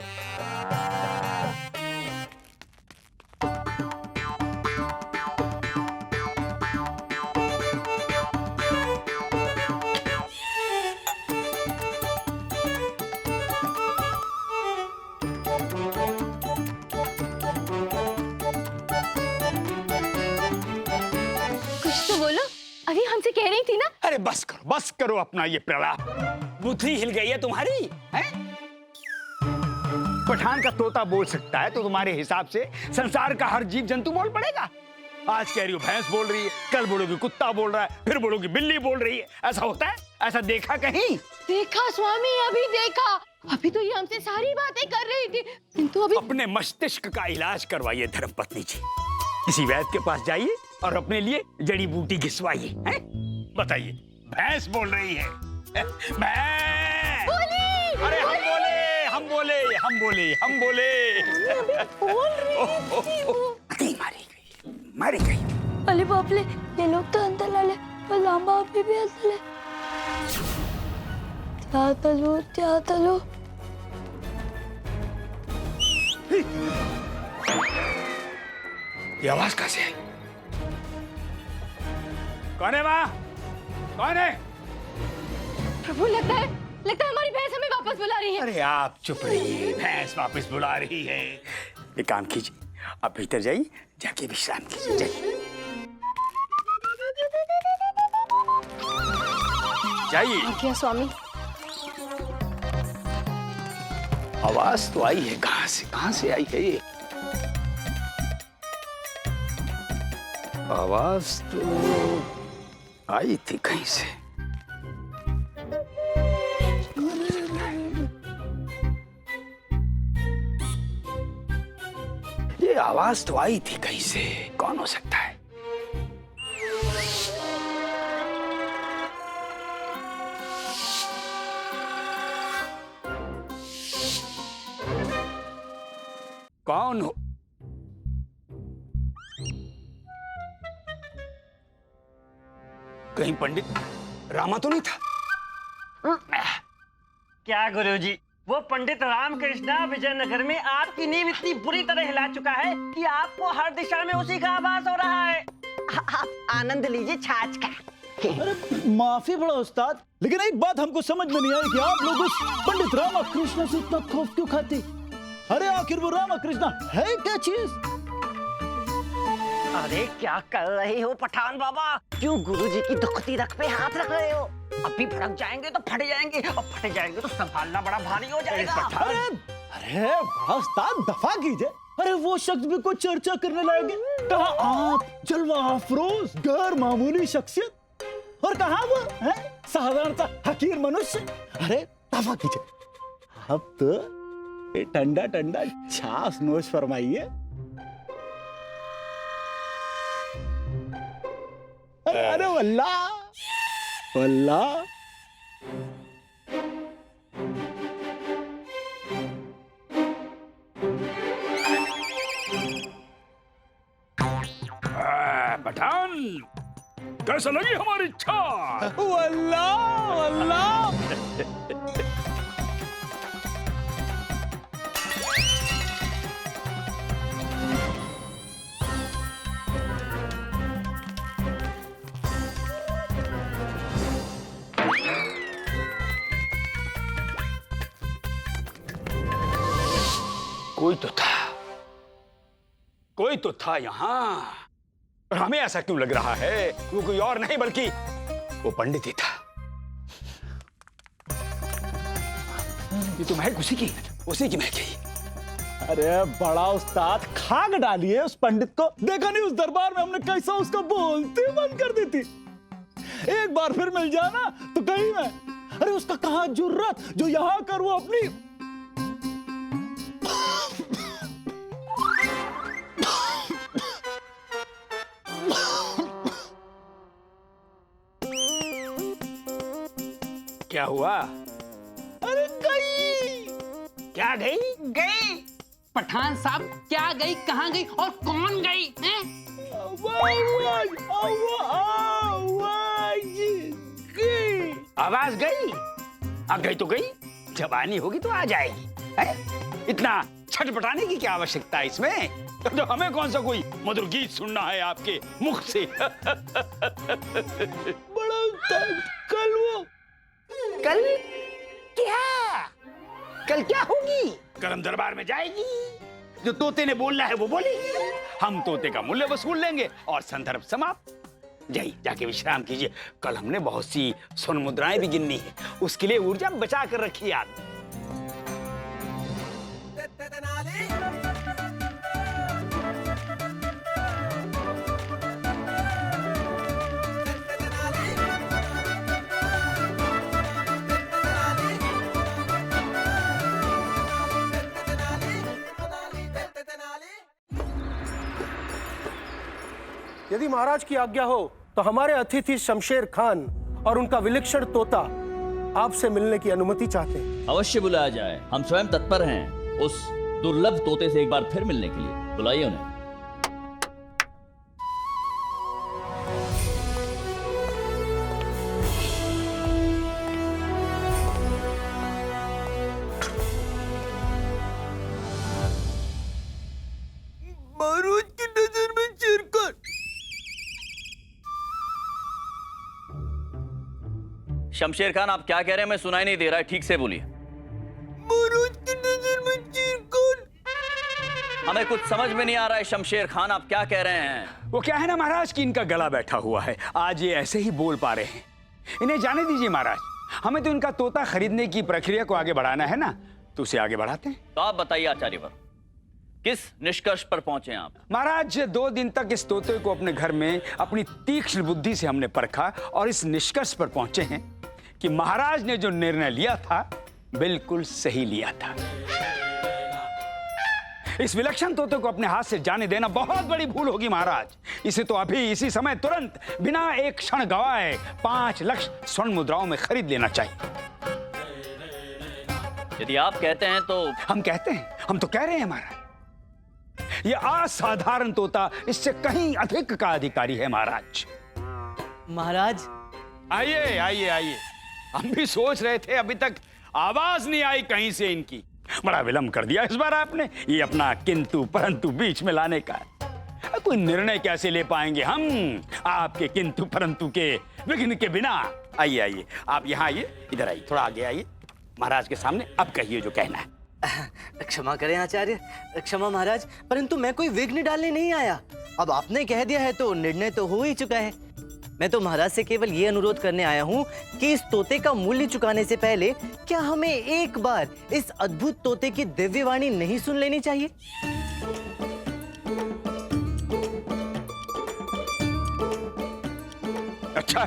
L: अभी हमसे कह रही थी ना।
H: अरे बस करो अपना ये प्रलाप। बुद्धि हिल गई है तुम्हारी? हैं? पठान का तोता बोल सकता है तो तुम्हारे हिसाब से संसार का हर जीव जंतु बोल पड़ेगा? आज कह रही हो भैंस बोल रही है, कल बोलोगी कुत्ता बोल रहा है, फिर बोलोगी बिल्ली बोल रही है। ऐसा होता है? ऐसा देखा कहीं?
L: देखा स्वामी, अभी देखा। अभी तो ये हमसे सारी बातें कर रही थी, किंतु अभी
H: अपने मस्तिष्क का इलाज करवाइए धर्मपत्नी जी। किसी वैद्य के पास जाइए और अपने लिए जड़ी बूटी घिसवाइए। बताइए, भैंस बोल रही है। अरे हम बोले मारी गई।
D: अरे बाप रे, ये लोग तो अंदर लाले और लांबा अभी भी अंदर है। क्या तलो
H: ये आवाज कहां से है? कौन है माँ? कौन है?
L: प्रभु लगता है हमारी भैंस हमें वापस बुला रही है।
H: अरे आप चुप रहिए, भैंस वापस बुला रही है। एक काम कीजिए, आप भीतर जाइए, जाके विश्राम कीजिए। जाइए।
L: क्या स्वामी?
H: आवाज तो आई है, कहां से आई है ये आवाज? तो आई थी कहीं से। ये आवाज तो आई थी कहीं से, कौन हो सकता है? कौन हो? कहीं पंडित रामा तो नहीं था?
E: क्या गुरुजी, वो पंडित रामकृष्ण विजयनगर में आपकी नींव इतनी बुरी तरह हिला चुका है कि आपको हर दिशा में उसी का आभास हो रहा है। आप आनंद लीजिए छाछ का।
G: अरे माफी बड़ा उस्ताद, लेकिन एक बात हमको समझ में नहीं आई कि आप लोग उस पंडित रामकृष्ण से इतना खौफ क्यों खाते? अरे आखिर वो रामकृष्ण है क्या चीज?
E: अरे क्या कर रहे हो पठान बाबा? क्यों गुरुजी की दुखती रख पे हाथ रख रहे हो? अभी भड़क जाएंगे तो फट जाएंगे, और फट जाएंगे तो संभालना बड़ा भारी हो जाएगा।
G: अरे बड़ा उस्ताद दफा कीजिए। अरे वो शख्स भी कोई चर्चा करने लायक है? कहा आप जलवा अफरोज गैर मामूली शख्सियत, और कहा वो है साधारण सा हकीर मनुष्य। अरे दफा कीजिए। अब तो ठंडा ठंडा छाछ नोश फरमाइए। अरे वल्लाह वल्लाह।
H: पठान, कैसा लगी हमारी इच्छा?
G: वल्लाह वल्लाह।
H: कोई तो था यहाँ, और हमें ऐसा क्यों लग रहा है वो कोई और नहीं बल्कि वो पंडित ही था। ये तो महक उसी की महक है।
G: अरे बड़ा उस्ताद, खाक डालिए उस पंडित को। देखा नहीं उस दरबार में हमने कैसा उसका बोलते बंद कर दी थी। एक बार फिर मिल जाए ना तो कहीं मैं, अरे उसका कहां जुर्रत जो यहां कर वो अपनी
H: क्या हुआ?
G: अरे गई।
H: क्या गई?
F: गई पठान साहब, क्या गई, कहाँ गई और कौन गई हैं?
H: आवाज गई? आ गई तो गई, जवानी होगी तो आ जाएगी। है? इतना छटपटाने की क्या आवश्यकता है इसमें? तो हमें कौन सा कोई मधुर गीत सुनना है आपके मुख से?
G: बड़ा
H: कल क्या? कल क्या होगी? कल हम दरबार में जाएगी, जो तोते ने बोलना है वो बोलेगी, हम तोते का मूल्य वसूल लेंगे और संदर्भ समाप्त। जाइए, जाके विश्राम कीजिए। कल हमने बहुत सी स्वर्ण मुद्राएं भी गिननी है, उसके लिए ऊर्जा बचा कर रखिए आप।
I: यदि महाराज की आज्ञा हो तो हमारे अतिथि शमशेर खान और उनका विलक्षण तोता आपसे मिलने की अनुमति चाहते हैं।
N: अवश्य बुलाया जाए, हम स्वयं तत्पर हैं उस दुर्लभ तोते से एक बार फिर मिलने के लिए। बुलाइए उन्हें।
G: महाराज की नजर में चिरकर।
N: शमशेर खान, आप क्या कह रहे हैं? मैं सुनाई नहीं दे रहा है, ठीक से बोलिए।
G: महाराज की नजर में चिरकर।
N: हमें कुछ समझ में नहीं आ रहा है शमशेर खान, आप क्या कह रहे हैं?
H: वो क्या है ना महाराज कि इनका गला बैठा हुआ है, आज ये ऐसे ही बोल पा रहे हैं। इन्हें जाने दीजिए महाराज, हमें तो इनका तोता खरीदने की प्रक्रिया को आगे बढ़ाना है ना, तो उसे आगे बढ़ाते हैं।
N: तो आप बताइए आचार्यवर, किस निष्कर्ष पर पहुंचे आप?
H: महाराज 2 दिन तक इस तोते को अपने घर में अपनी तीक्ष्ण बुद्धि से हमने परखा और इस निष्कर्ष पर पहुंचे हैं कि महाराज ने जो निर्णय लिया था बिल्कुल सही लिया था। इस विलक्षण तोते को अपने हाथ से जाने देना बहुत बड़ी भूल होगी महाराज। इसे तो अभी इसी समय तुरंत बिना एक क्षण गवाए 5 लाख स्वर्ण मुद्राओं में खरीद लेना चाहिए।
N: यदि आप कहते हैं तो
H: हम कहते हैं, हम तो कह रहे हैं महाराज। यह असाधारण तोता इससे कहीं अधिक का अधिकारी है महाराज।
B: महाराज
H: आइए आइए आइए, हम भी सोच रहे थे अभी तक आवाज नहीं आई कहीं से इनकी। बड़ा विलंब कर दिया इस बार आपने, ये अपना किंतु परंतु बीच में लाने का। कोई निर्णय कैसे ले पाएंगे हम आपके किंतु परंतु के विघ्न के बिना। आइए आइए, आप यहाँ आइए, इधर आइए, थोड़ा आगे आइए महाराज के सामने। अब कहिए जो कहना है।
B: क्षमा करें आचार्य, क्षमा महाराज, परंतु मैं कोई विघ्न डालने नहीं आया। अब आपने कह दिया है तो निर्णय तो हो ही चुका है। मैं तो महाराज से केवल ये अनुरोध करने आया हूँ कि इस तोते का मूल्य चुकाने से पहले क्या हमें एक बार इस अद्भुत तोते की दिव्य वाणी नहीं सुन लेनी चाहिए?
H: अच्छा,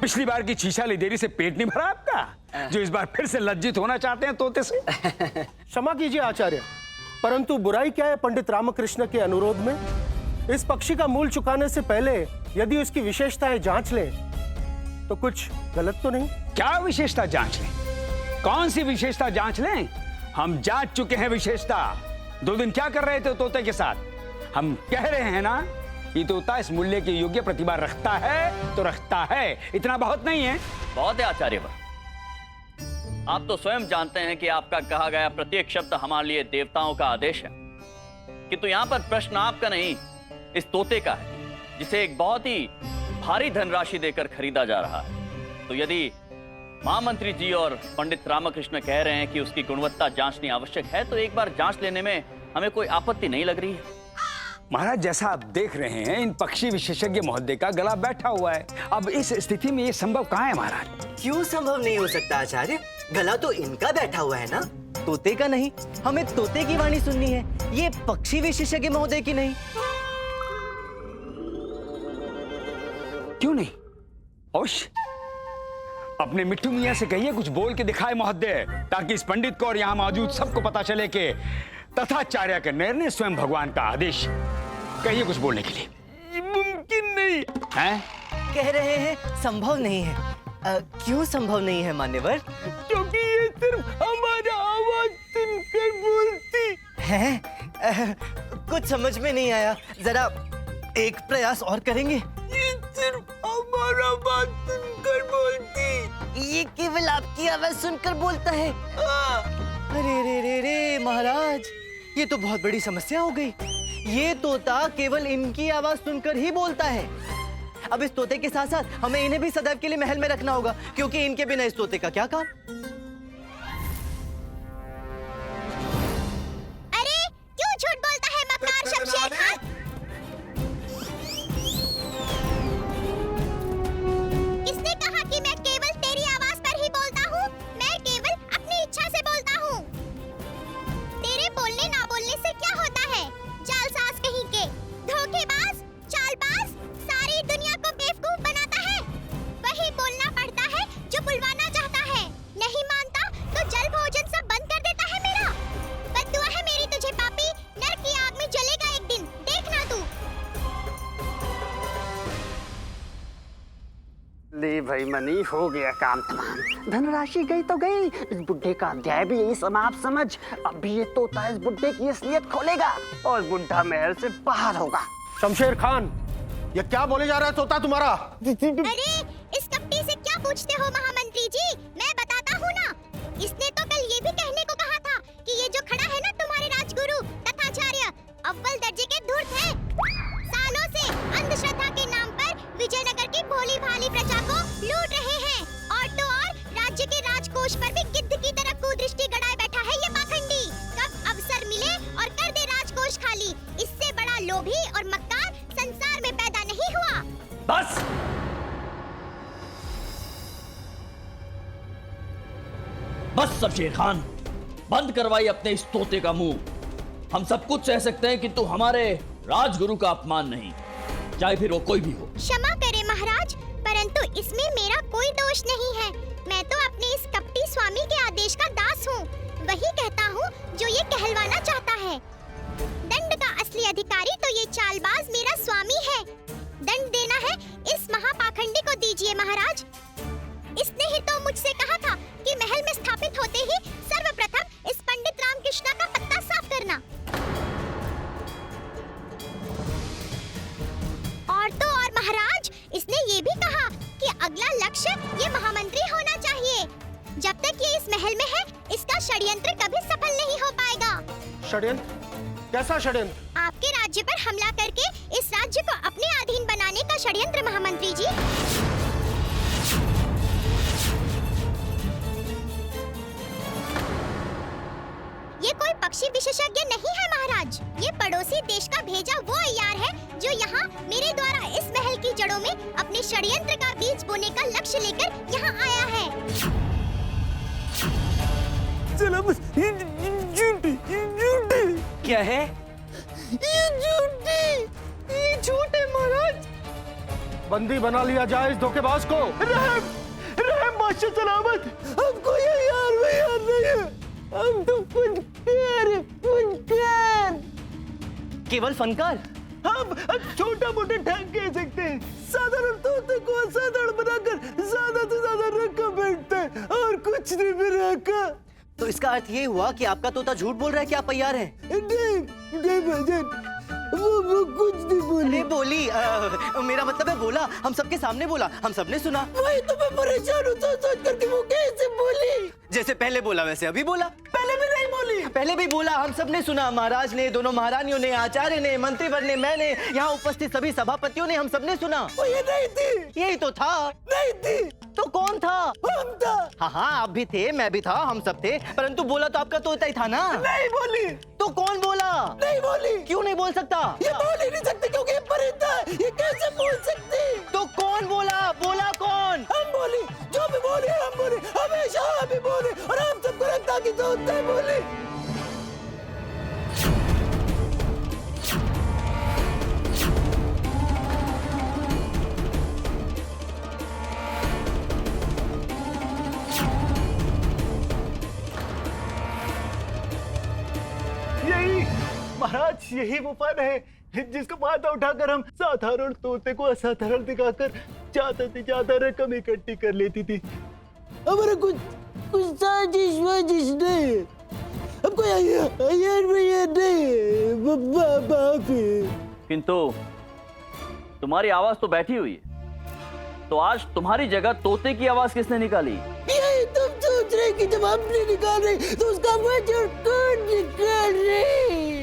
H: पिछली बार की छीछाली देरी से पेट नहीं भरा आपका, जो इस बार फिर से लज्जित होना चाहते हैं तोते से?
I: क्षमा कीजिए आचार्य, परंतु बुराई क्या है पंडित रामकृष्ण के अनुरोध में? इस पक्षी का मूल चुकाने से पहले यदि उसकी विशेषताएं जांच लें तो कुछ गलत तो नहीं?
H: क्या विशेषता जांच लें? कौन सी विशेषता जांच लें? हम जांच चुके हैं विशेषता। 2 दिन क्या कर रहे थे तोते के साथ? हम कह रहे हैं ना, ये तोता इस मूल्य के योग्य प्रतिभा रखता है तो रखता है, इतना बहुत नहीं है?
N: बहुत है आचार्यवर, आप तो स्वयं जानते हैं कि आपका कहा गया प्रत्येक शब्द हमारे लिए देवताओं का आदेश है। किंतु यहाँ पर प्रश्न आपका नहीं, इस तोते का है, जिसे एक बहुत ही भारी धनराशि देकर खरीदा जा रहा है। तो यदि महामंत्री जी और पंडित रामकृष्ण कह रहे हैं कि उसकी गुणवत्ता जांचनी आवश्यक है, तो एक बार जांच लेने में हमें कोई आपत्ति नहीं लग रही है।
H: महाराज, जैसा आप देख रहे हैं, इन पक्षी विशेषज्ञ महोदय का गला बैठा हुआ है। अब इस स्थिति में ये संभव कहाँ है महाराज?
B: क्यों संभव नहीं हो सकता आचार्य? गला तो इनका बैठा हुआ है ना, तोते का नहीं। हमें तोते की वाणी सुननी है, ये पक्षी विशेषज्ञ महोदय की नहीं।
H: क्यों नहीं? होश, अपने मिट्टू मियां से कहिए कुछ बोल के दिखाए महोदय, ताकि इस पंडित को और यहाँ मौजूद सबको पता चले कि तथाचार्य का निर्णय स्वयं भगवान का आदेश। कहिए कुछ बोलने के लिए।
B: मुमकिन नहीं
H: है?
B: कह रहे हैं संभव नहीं है। क्यों संभव नहीं है मान्यवर?
G: क्योंकि ये सिर्फ हमारा आवाज सुनकर बोलती
B: है। कुछ समझ में नहीं आया, जरा एक प्रयास और करेंगे?
G: ये सिर्फ हमारा बात सुनकर बोलती।
B: ये केवल आपकी आवाज सुनकर बोलता है। अरे रे रे रे महाराज, ये तो बहुत बड़ी समस्या हो गई। ये तोता केवल इनकी आवाज सुनकर ही बोलता है। अब इस तोते के साथ साथ हमें इन्हें भी सदैव के लिए महल में रखना होगा, क्योंकि इनके बिना इस तोते का क्या काम।
C: अरे क्यों झूठ बोलता है मक्कार शमशेर खान? किसने कहा कि मैं केवल तेरी आवाज पर ही बोलता हूँ? मैं केवल अपनी इच्छा से बोलता हूँ। तेरे बोलने ना बोलने से क्या होता है? जालसाज कहीं के, धोखेबाज, चालबाज, सारी दुनिया को बेवकूफ बनाता है। वही बोलना पड़ता है जो बुलवाना चाहता है। नहीं मानता तो जल भोजन सब बंद कर देता है मेरा। बद्दुआ है मेरी तुझे पापी, नरक की आग में जलेगा एक दिन, देखना तू।
E: ले भाई मनी, हो गया काम तमाम। धनराशि गई तो गई, इस बुड्ढे का अध्याय भी यही समाप्त समझ। अब भी ये तोता इस बुड्ढे की असलियत खोलेगा और बुड्ढा महल से बाहर होगा।
G: शमशेर खान, ये क्या बोले जा रहा है तोता तुम्हारा?
C: अरे इस कपटी से क्या पूछते हो महामंत्री जी? मैं बताता हूँ ना। इसने तो कल ये भी कहने को कहा था कि ये जो खड़ा है ना तुम्हारे राजगुरु तथाचार्य, अव्वल दर्जे के धूर्त है। सालों से अंधश्रद्धा के नाम पर विजयनगर की भोली भाली प्रजा को लूट रहे हैं। और तो और राज्य के राजकोष पर भी गिद्ध की तरह कुदृष्टि गड़ाए बैठा है ये पाखंडी। कब अवसर मिले और कर दे राजकोष खाली। इससे बड़ा लोभी और मक्कार संसार में पैदा नहीं हुआ।
N: बस, बस शमशेर खान, बंद करवाइए अपने इस तोते का मुंह। हम सब कुछ सह सकते हैं किंतु हमारे राजगुरु का अपमान नहीं, चाहे फिर वो कोई भी हो।
C: क्षमा करें महाराज, परंतु इसमें मेरा कोई दोष नहीं है। मैं तो अपने इस कपटी स्वामी के आदेश का दास हूँ। वही कहता हूँ जो ये कहलवाना चाहता है। दंड का असली अधिकारी तो ये चालबाज मेरा स्वामी है। दंड देना है इस महापाखंडी को दीजिए महाराज। इसने ही तो मुझसे कहा था कि महल में स्थापित होते ही सर्वप्रथम इस पंडित रामकृष्ण का पत्ता साफ करना। और तो और महाराज, इसने ये भी कहा कि अगला लक्ष्य ये महामंत्री होना चाहिए। जब तक ये इस महल में है, इसका षड्यंत्र कभी सफल नहीं हो पाएगा।
G: षड्यंत्र? कैसा षड्यंत्र?
C: आपके राज्य पर हमला करके इस राज्य को अपने अधीन बनाने का षड्यंत्र महामंत्री जी। ये कोई पक्षी विशेषज्ञ नहीं है महाराज। ये पड़ोसी देश का भेजा वो अय्यार है जो यहाँ मेरे द्वारा इस महल की जड़ों में अपने षड्यंत्र का बीज बोने का लक्ष्य लेकर यहाँ आया है।
G: चलो बस,
B: क्या है?
G: ये झूठ है महाराज। बंदी बना लिया जाए इस धोखेबाज को। रहम, रहम बादशाह सलामत, हमको ये यार में याद नहीं है। हम तो फनकार,
B: केवल फनकार?
G: हम छोटा मोटा ढंग कह सकते हैं। साधारण तोते को असाधारण बनाकर ज्यादा से ज्यादा रकम बैठता है और कुछ नहीं मेरा का।
B: तो इसका अर्थ ये हुआ कि आपका तोता झूठ बोल रहा है कि आप तैयार हैं?
G: नहीं भाईजान, वो कुछ नहीं बोली।
B: अरे बोली, मेरा मतलब है बोला, हम सबके सामने बोला, हम सबने सुना।
G: वही तो मैं परेशान हूँ सोच करके वो कैसे बोली।
B: जैसे पहले बोला वैसे अभी बोला।
G: पहले भी नहीं बोली।
B: पहले भी बोला, हम सबने सुना। महाराज ने, दोनों महारानियों ने, आचार्य ने, मंत्रीवर ने, मैंने, यहाँ उपस्थित सभी सभापतियों ने, हम सबने सुना।
G: वो ये नहीं थी।
B: यही तो था।
G: नहीं थी।
B: तो कौन था?
G: हम था।
B: हाँ हाँ, आप भी थे, मैं भी था, हम सब थे, परंतु बोला तो आपका तोता ही था ना।
G: नहीं बोली।
B: तो कौन बोला?
G: नहीं बोली।
B: क्यों नहीं बोल सकता?
G: ये बोल ही नहीं सकते क्योंकि ये परिंदा है, ये कैसे बोल सकते?
B: तो कौन बोला? बोला कौन?
G: हम बोली, जो भी बोले हम बोले, हमेशा हम ही बोले, और हम सबको लगता कि तोते बोले।
B: महाराज, यही वो फन है जिसका फायदा उठाकर हम साधारण तोते को असाधारण दिखाकर ज्यादा रकम इकट्ठी कर लेती थी।
G: हमारा कुछ साजिश वाजिश नहीं, हमको ये नहीं बापी।
N: किंतु तुम्हारी आवाज तो बैठी हुई है, तो आज तुम्हारी जगह तोते की आवाज किसने निकाली?
G: यही तुम सोच रहे कि जब हमने निकाल रहे तो उसका वजह कौन निकाल रहे?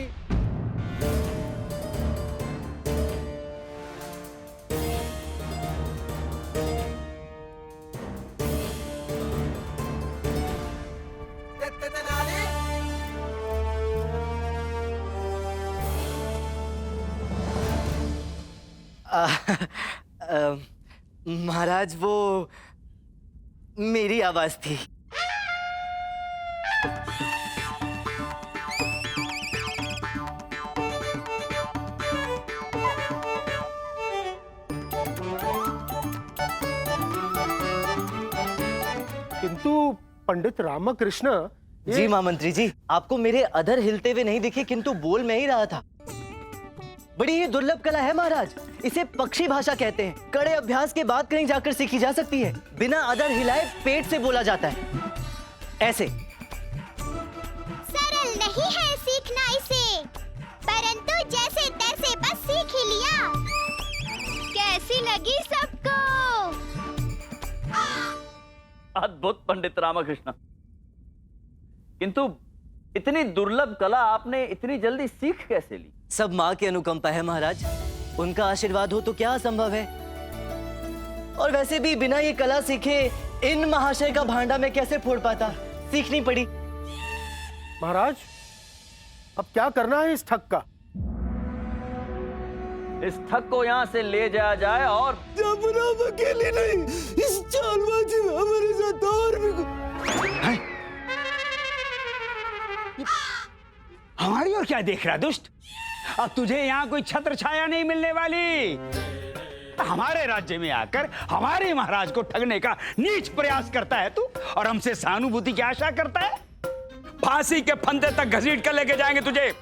B: महाराज, वो मेरी आवाज थी।
I: किंतु पंडित रामकृष्ण,
B: जी महामंत्री जी, आपको मेरे अधर हिलते हुए नहीं दिखे, किंतु बोल मैं ही रहा था। बड़ी ही दुर्लभ कला है महाराज, इसे पक्षी भाषा कहते हैं। कड़े अभ्यास के बाद कहीं जाकर सीखी जा सकती है। बिना अधर हिलाए पेट से बोला जाता है, ऐसे।
C: सरल नहीं है सीखना इसे, परंतु जैसे तैसे बस सीख ही लिया। कैसी लगी सबको?
N: अद्भुत पंडित रामकृष्ण, किंतु इतनी दुर्लभ कला आपने इतनी जल्दी सीख कैसे ली?
B: सब माँ की अनुकंपा है महाराज, उनका आशीर्वाद हो तो क्या असंभव है। और वैसे भी बिना ये कला सीखे इन महाशय का भांडा मैं कैसे फोड़ पाता, सीखनी पड़ी।
I: महाराज, अब क्या करना है इस ठग का?
N: इस ठग को यहाँ से ले जाया जाए और
G: जब हम अकेले नहीं, इस चालबाजी में हमारे साथ और भी
H: हमारी ओर क्या देख रहा दुष्ट? अब तुझे यहाँ कोई छत्र छाया नहीं मिलने वाली। हमारे राज्य में आकर हमारे महाराज को ठगने का नीच प्रयास करता है तू, और हमसे सहानुभूति की आशा करता है। फांसी के फंदे तक घसीट कर लेके जाएंगे तुझे।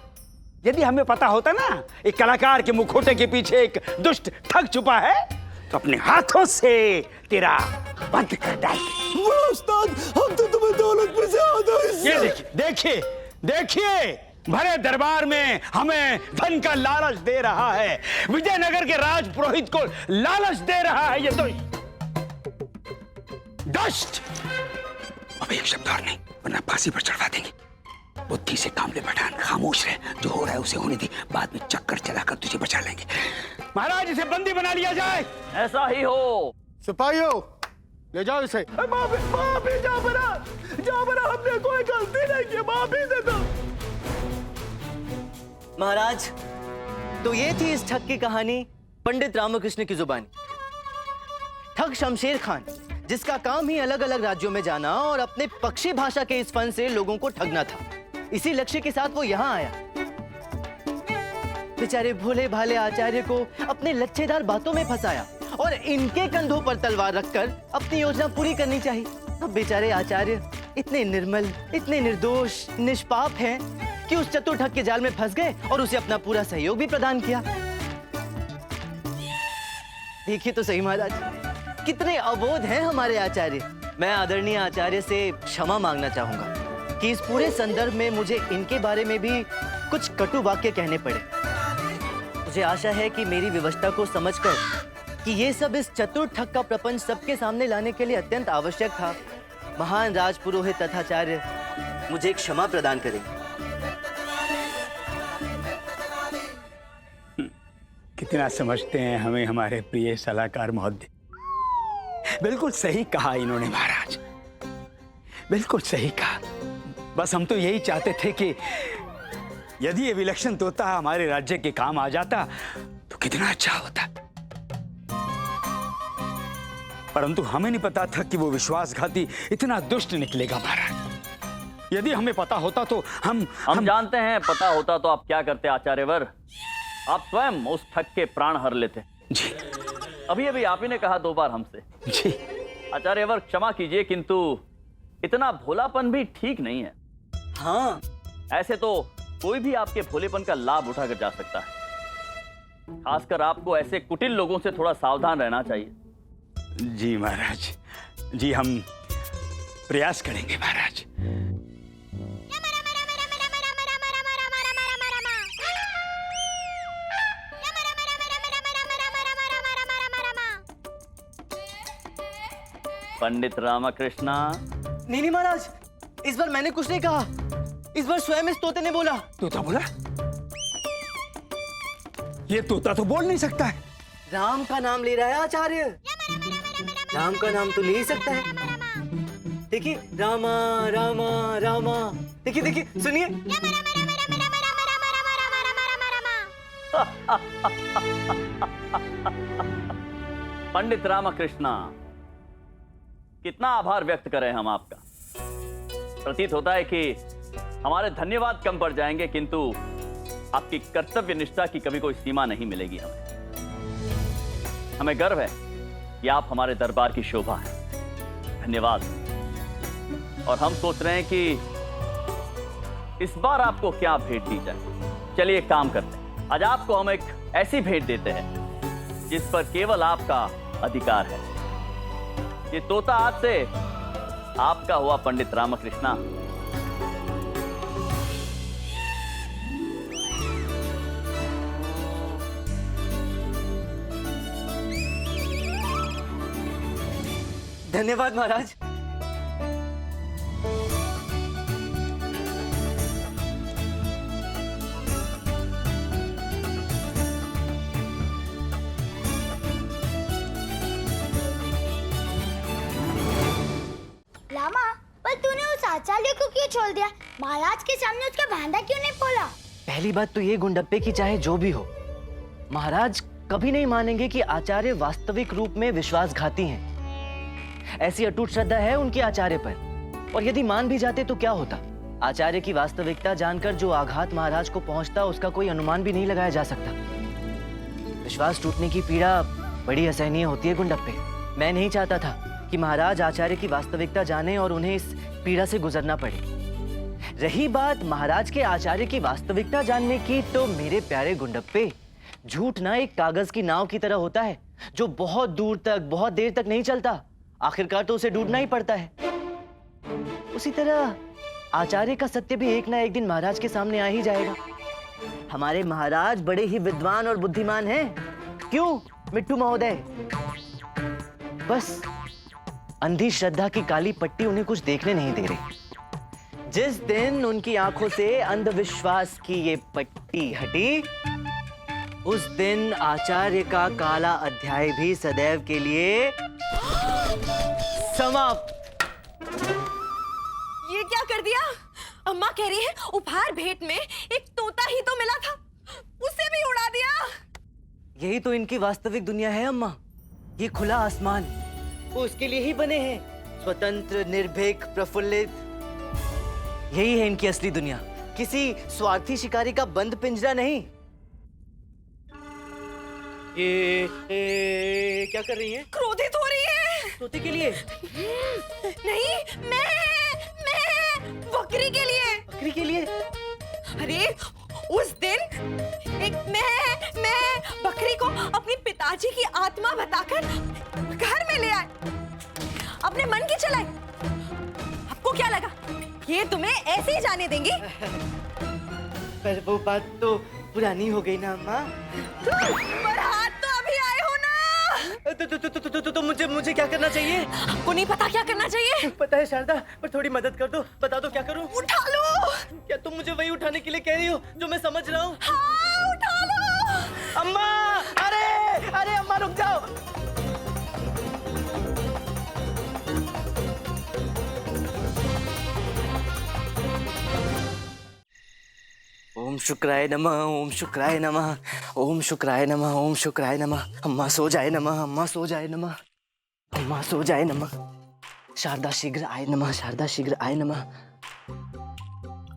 H: यदि हमें पता होता ना एक कलाकार के मुखौटे के पीछे एक दुष्ट ठग छुपा है, तो अपने हाथों से तेरा वध कर डालते।
G: उस्ताद, हम तो तुम्हें दौलत में ज्यादा
H: ये देखिए देखिए देखिए, भरे दरबार में हमें धन का लालच दे रहा है, विजयनगर के राज पुरोहित को लालच दे रहा है ये दुष्ट। अब एक शब्द और नहीं, वरना फांसी पर चढ़वा देंगे। बुद्धि से काम ले पठान, खामोश रहे, जो हो रहा है उसे होने दे, बाद में चक्कर चलाकर तुझे बचा लेंगे। महाराज, इसे बंदी बना लिया जाए।
N: ऐसा ही हो।
I: सिपाहियों, ले जाओ इसे।
G: माफी जा बना, हमने कोई गलती नहीं की, माफी दे दो।
B: महाराज, तो ये थी इस ठग की कहानी पंडित रामकृष्ण की जुबानी। ठग शमशेर खान, जिसका काम ही अलग अलग राज्यों में जाना और अपने पक्षी भाषा के इस फन से लोगों को ठगना था। इसी लक्ष्य के साथ वो यहाँ आया। बेचारे भोले भाले आचार्य को अपने लच्छेदार बातों में फंसाया और इनके कंधों पर तलवार रखकर अपनी योजना पूरी करनी चाहिए। अब बेचारे आचार्य इतने निर्मल, इतने निर्दोष, निष्पाप हैं कि उस चतुर ठग के जाल में फंस गए और उसे अपना पूरा सहयोग भी प्रदान किया। देखिए तो सही महाराज, कितने अबोध हैं हमारे आचार्य। मैं आदरणीय आचार्य से क्षमा मांगना चाहूंगा कि इस पूरे संदर्भ में मुझे इनके बारे में भी कुछ कटु वाक्य कहने पड़े। मुझे आशा है कि मेरी विवशता को समझकर कि ये सब इस चतुर ठग का प्रपंच सबके सामने लाने के लिए अत्यंत आवश्यक था, महान राजपुरोहित तथाचार्य मुझे क्षमा प्रदान करेंगे।
H: कितना समझते हैं हमें हमारे प्रिय सलाहकार महोदय। बिल्कुल सही कहा इन्होंने महाराज, बिल्कुल सही कहा। बस हम तो यही चाहते थे कि यदि ये विलक्षण तोता हमारे राज्य के काम आ जाता तो कितना अच्छा होता, परंतु हमें नहीं पता था कि वो विश्वासघाती इतना दुष्ट निकलेगा महाराज। यदि हमें पता होता तो हम
N: जानते हैं, पता होता तो आप क्या करते आचार्यवर? आप स्वयं उस ठग के प्राण हर लेते।
H: जी
N: अभी अभी आप ही ने कहा 2 बार हमसे।
H: जी
N: आचार्यवर क्षमा कीजिए, किंतु इतना भोलापन भी ठीक नहीं है।
B: हाँ,
N: ऐसे तो कोई भी आपके भोलेपन का लाभ उठाकर जा सकता है। खासकर आपको ऐसे कुटिल लोगों से थोड़ा सावधान रहना चाहिए।
H: जी महाराज, जी हम प्रयास करेंगे महाराज।
N: पंडित रामकृष्णा।
B: नहीं महाराज, इस बार मैंने कुछ नहीं कहा, इस बार स्वयं इस तोते ने बोला।
H: तोता बोला? ये तोता तो बोल नहीं सकता है।
B: राम का नाम ले रहा है आचार्य, राम का नाम तो ले ही सकता है। देखिए, रामा रामा रामा, देखिए देखिए, सुनिए।
N: पंडित रामकृष्णा, कितना आभार व्यक्त करें हम आपका। प्रतीत होता है कि हमारे धन्यवाद कम पड़ जाएंगे, किंतु आपकी कर्तव्य निष्ठा की कभी कोई सीमा नहीं मिलेगी हमें गर्व है कि आप हमारे दरबार की शोभा है। धन्यवाद। और हम सोच रहे हैं कि इस बार आपको क्या भेंट दी जाए। चलिए एक काम करते हैं, आज आपको हम एक ऐसी भेंट देते हैं जिस पर केवल आपका अधिकार है। ये तोता आज से आपका हुआ पंडित रामकृष्णा।
B: धन्यवाद महाराज।
C: लामा, पर तूने उस आचार्य को क्यों छोड़ दिया? महाराज के सामने उसका भांडा क्यों नहीं खोला?
B: पहली बात तो ये गुंडप्पे की चाहे जो भी हो, महाराज कभी नहीं मानेंगे कि आचार्य वास्तविक रूप में विश्वासघाती हैं। ऐसी अटूट श्रद्धा है उनकी आचार्य पर, और यदि मान भी जाते तो क्या होता? आचार्य की वास्तविकता जानकर जो आघात महाराज को पहुंचता उसका कोई अनुमान भी नहीं लगाया जा सकता। विश्वास टूटने की पीड़ा बड़ी असहनीय होती है गुंडप्पे। मैं नहीं चाहता था कि महाराज आचार्य की वास्तविकता जाने और उन्हें इस पीड़ा से गुजरना पड़े। रही बात महाराज के आचार्य की वास्तविकता जानने की, तो मेरे प्यारे गुंडप्पे, झूठ ना एक कागज की नाव की तरह होता है जो बहुत दूर तक बहुत देर तक नहीं चलता, आखिरकार तो उसे डूबना ही पड़ता है। उसी तरह आचार्य का सत्य भी एक ना एक दिन महाराज के सामने आ ही जाएगा। हमारे महाराज बड़े ही विद्वान और बुद्धिमान हैं, क्यों मिट्टू महोदय? बस अंधी श्रद्धा की काली पट्टी उन्हें कुछ देखने नहीं दे रही। जिस दिन उनकी आंखों से अंधविश्वास की ये पट्टी हटी, उस दिन आचार्य का काला अध्याय भी सदैव के लिए समाप्त।
A: ये क्या कर दिया? अम्मा कह रही है उपहार भेंट में एक तोता ही तो मिला था, उसे भी उड़ा दिया।
B: यही तो इनकी वास्तविक दुनिया है अम्मा। ये खुला आसमान वो उसके लिए ही बने हैं, स्वतंत्र, निर्भीक, प्रफुल्लित। यही है इनकी असली दुनिया, किसी स्वार्थी शिकारी का बंद पिंजरा नहीं। ये क्या कर रही हैं?
A: क्रोधित हो रही है।
B: तोते के लिए?
A: नहीं, मैं बकरी के लिए।
B: बकरी के लिए?
A: अरे उस दिन मैं बकरी को अपनी पिताजी की आत्मा बताकर घर में ले आए, अपने मन की चलाई। आपको क्या लगा ये तुम्हें ऐसे ही जाने देंगी?
B: पर वो बात तो पुरानी हो गई ना अम्मा।
A: पर हाथ तो अभी आए हो ना।
B: तो मुझे क्या करना चाहिए?
A: आपको नहीं पता क्या करना चाहिए?
B: पता है शारदा, पर थोड़ी मदद कर दो, बता दो क्या करूं?
A: उठा लो।
B: क्या तुम मुझे वही उठाने के लिए कह रही हो जो मैं समझ रहा हूँ?
A: हाँ, उठा लो।
B: अम्मा, अरे अम्मा रुक जाओ। ओम शुक्राय नमः, ओम शुक्राय नमः, ओम शुक्राय नमः, ओम शुक्राय नमः। अम्मा सो जाए नमः, अम्मा सो जाए नमः, अम्मा सो जाए नमः। शारदा शीघ्र आए नमः, शारदा शीघ्र आए नमः,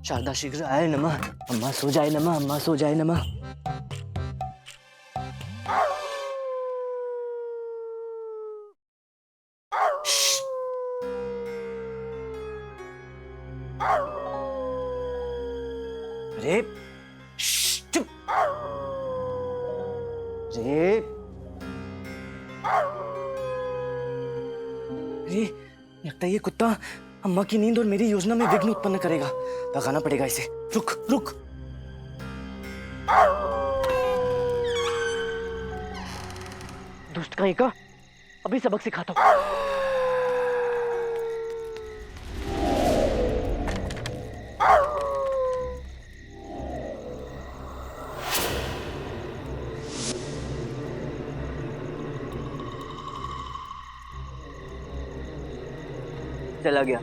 B: शारदा शीघ्र आए नमः। अम्मा सो जाए नमः, अम्मा सो जाए नमः। अरे चुप। अरे लगता है ये कुत्ता अम्मा की नींद और मेरी योजना में विघ्न उत्पन्न करेगा। भगाना पड़ेगा इसे। रुक रुक। दुष्ट कहीं का, अभी सबक सिखाता हूं। चला गया।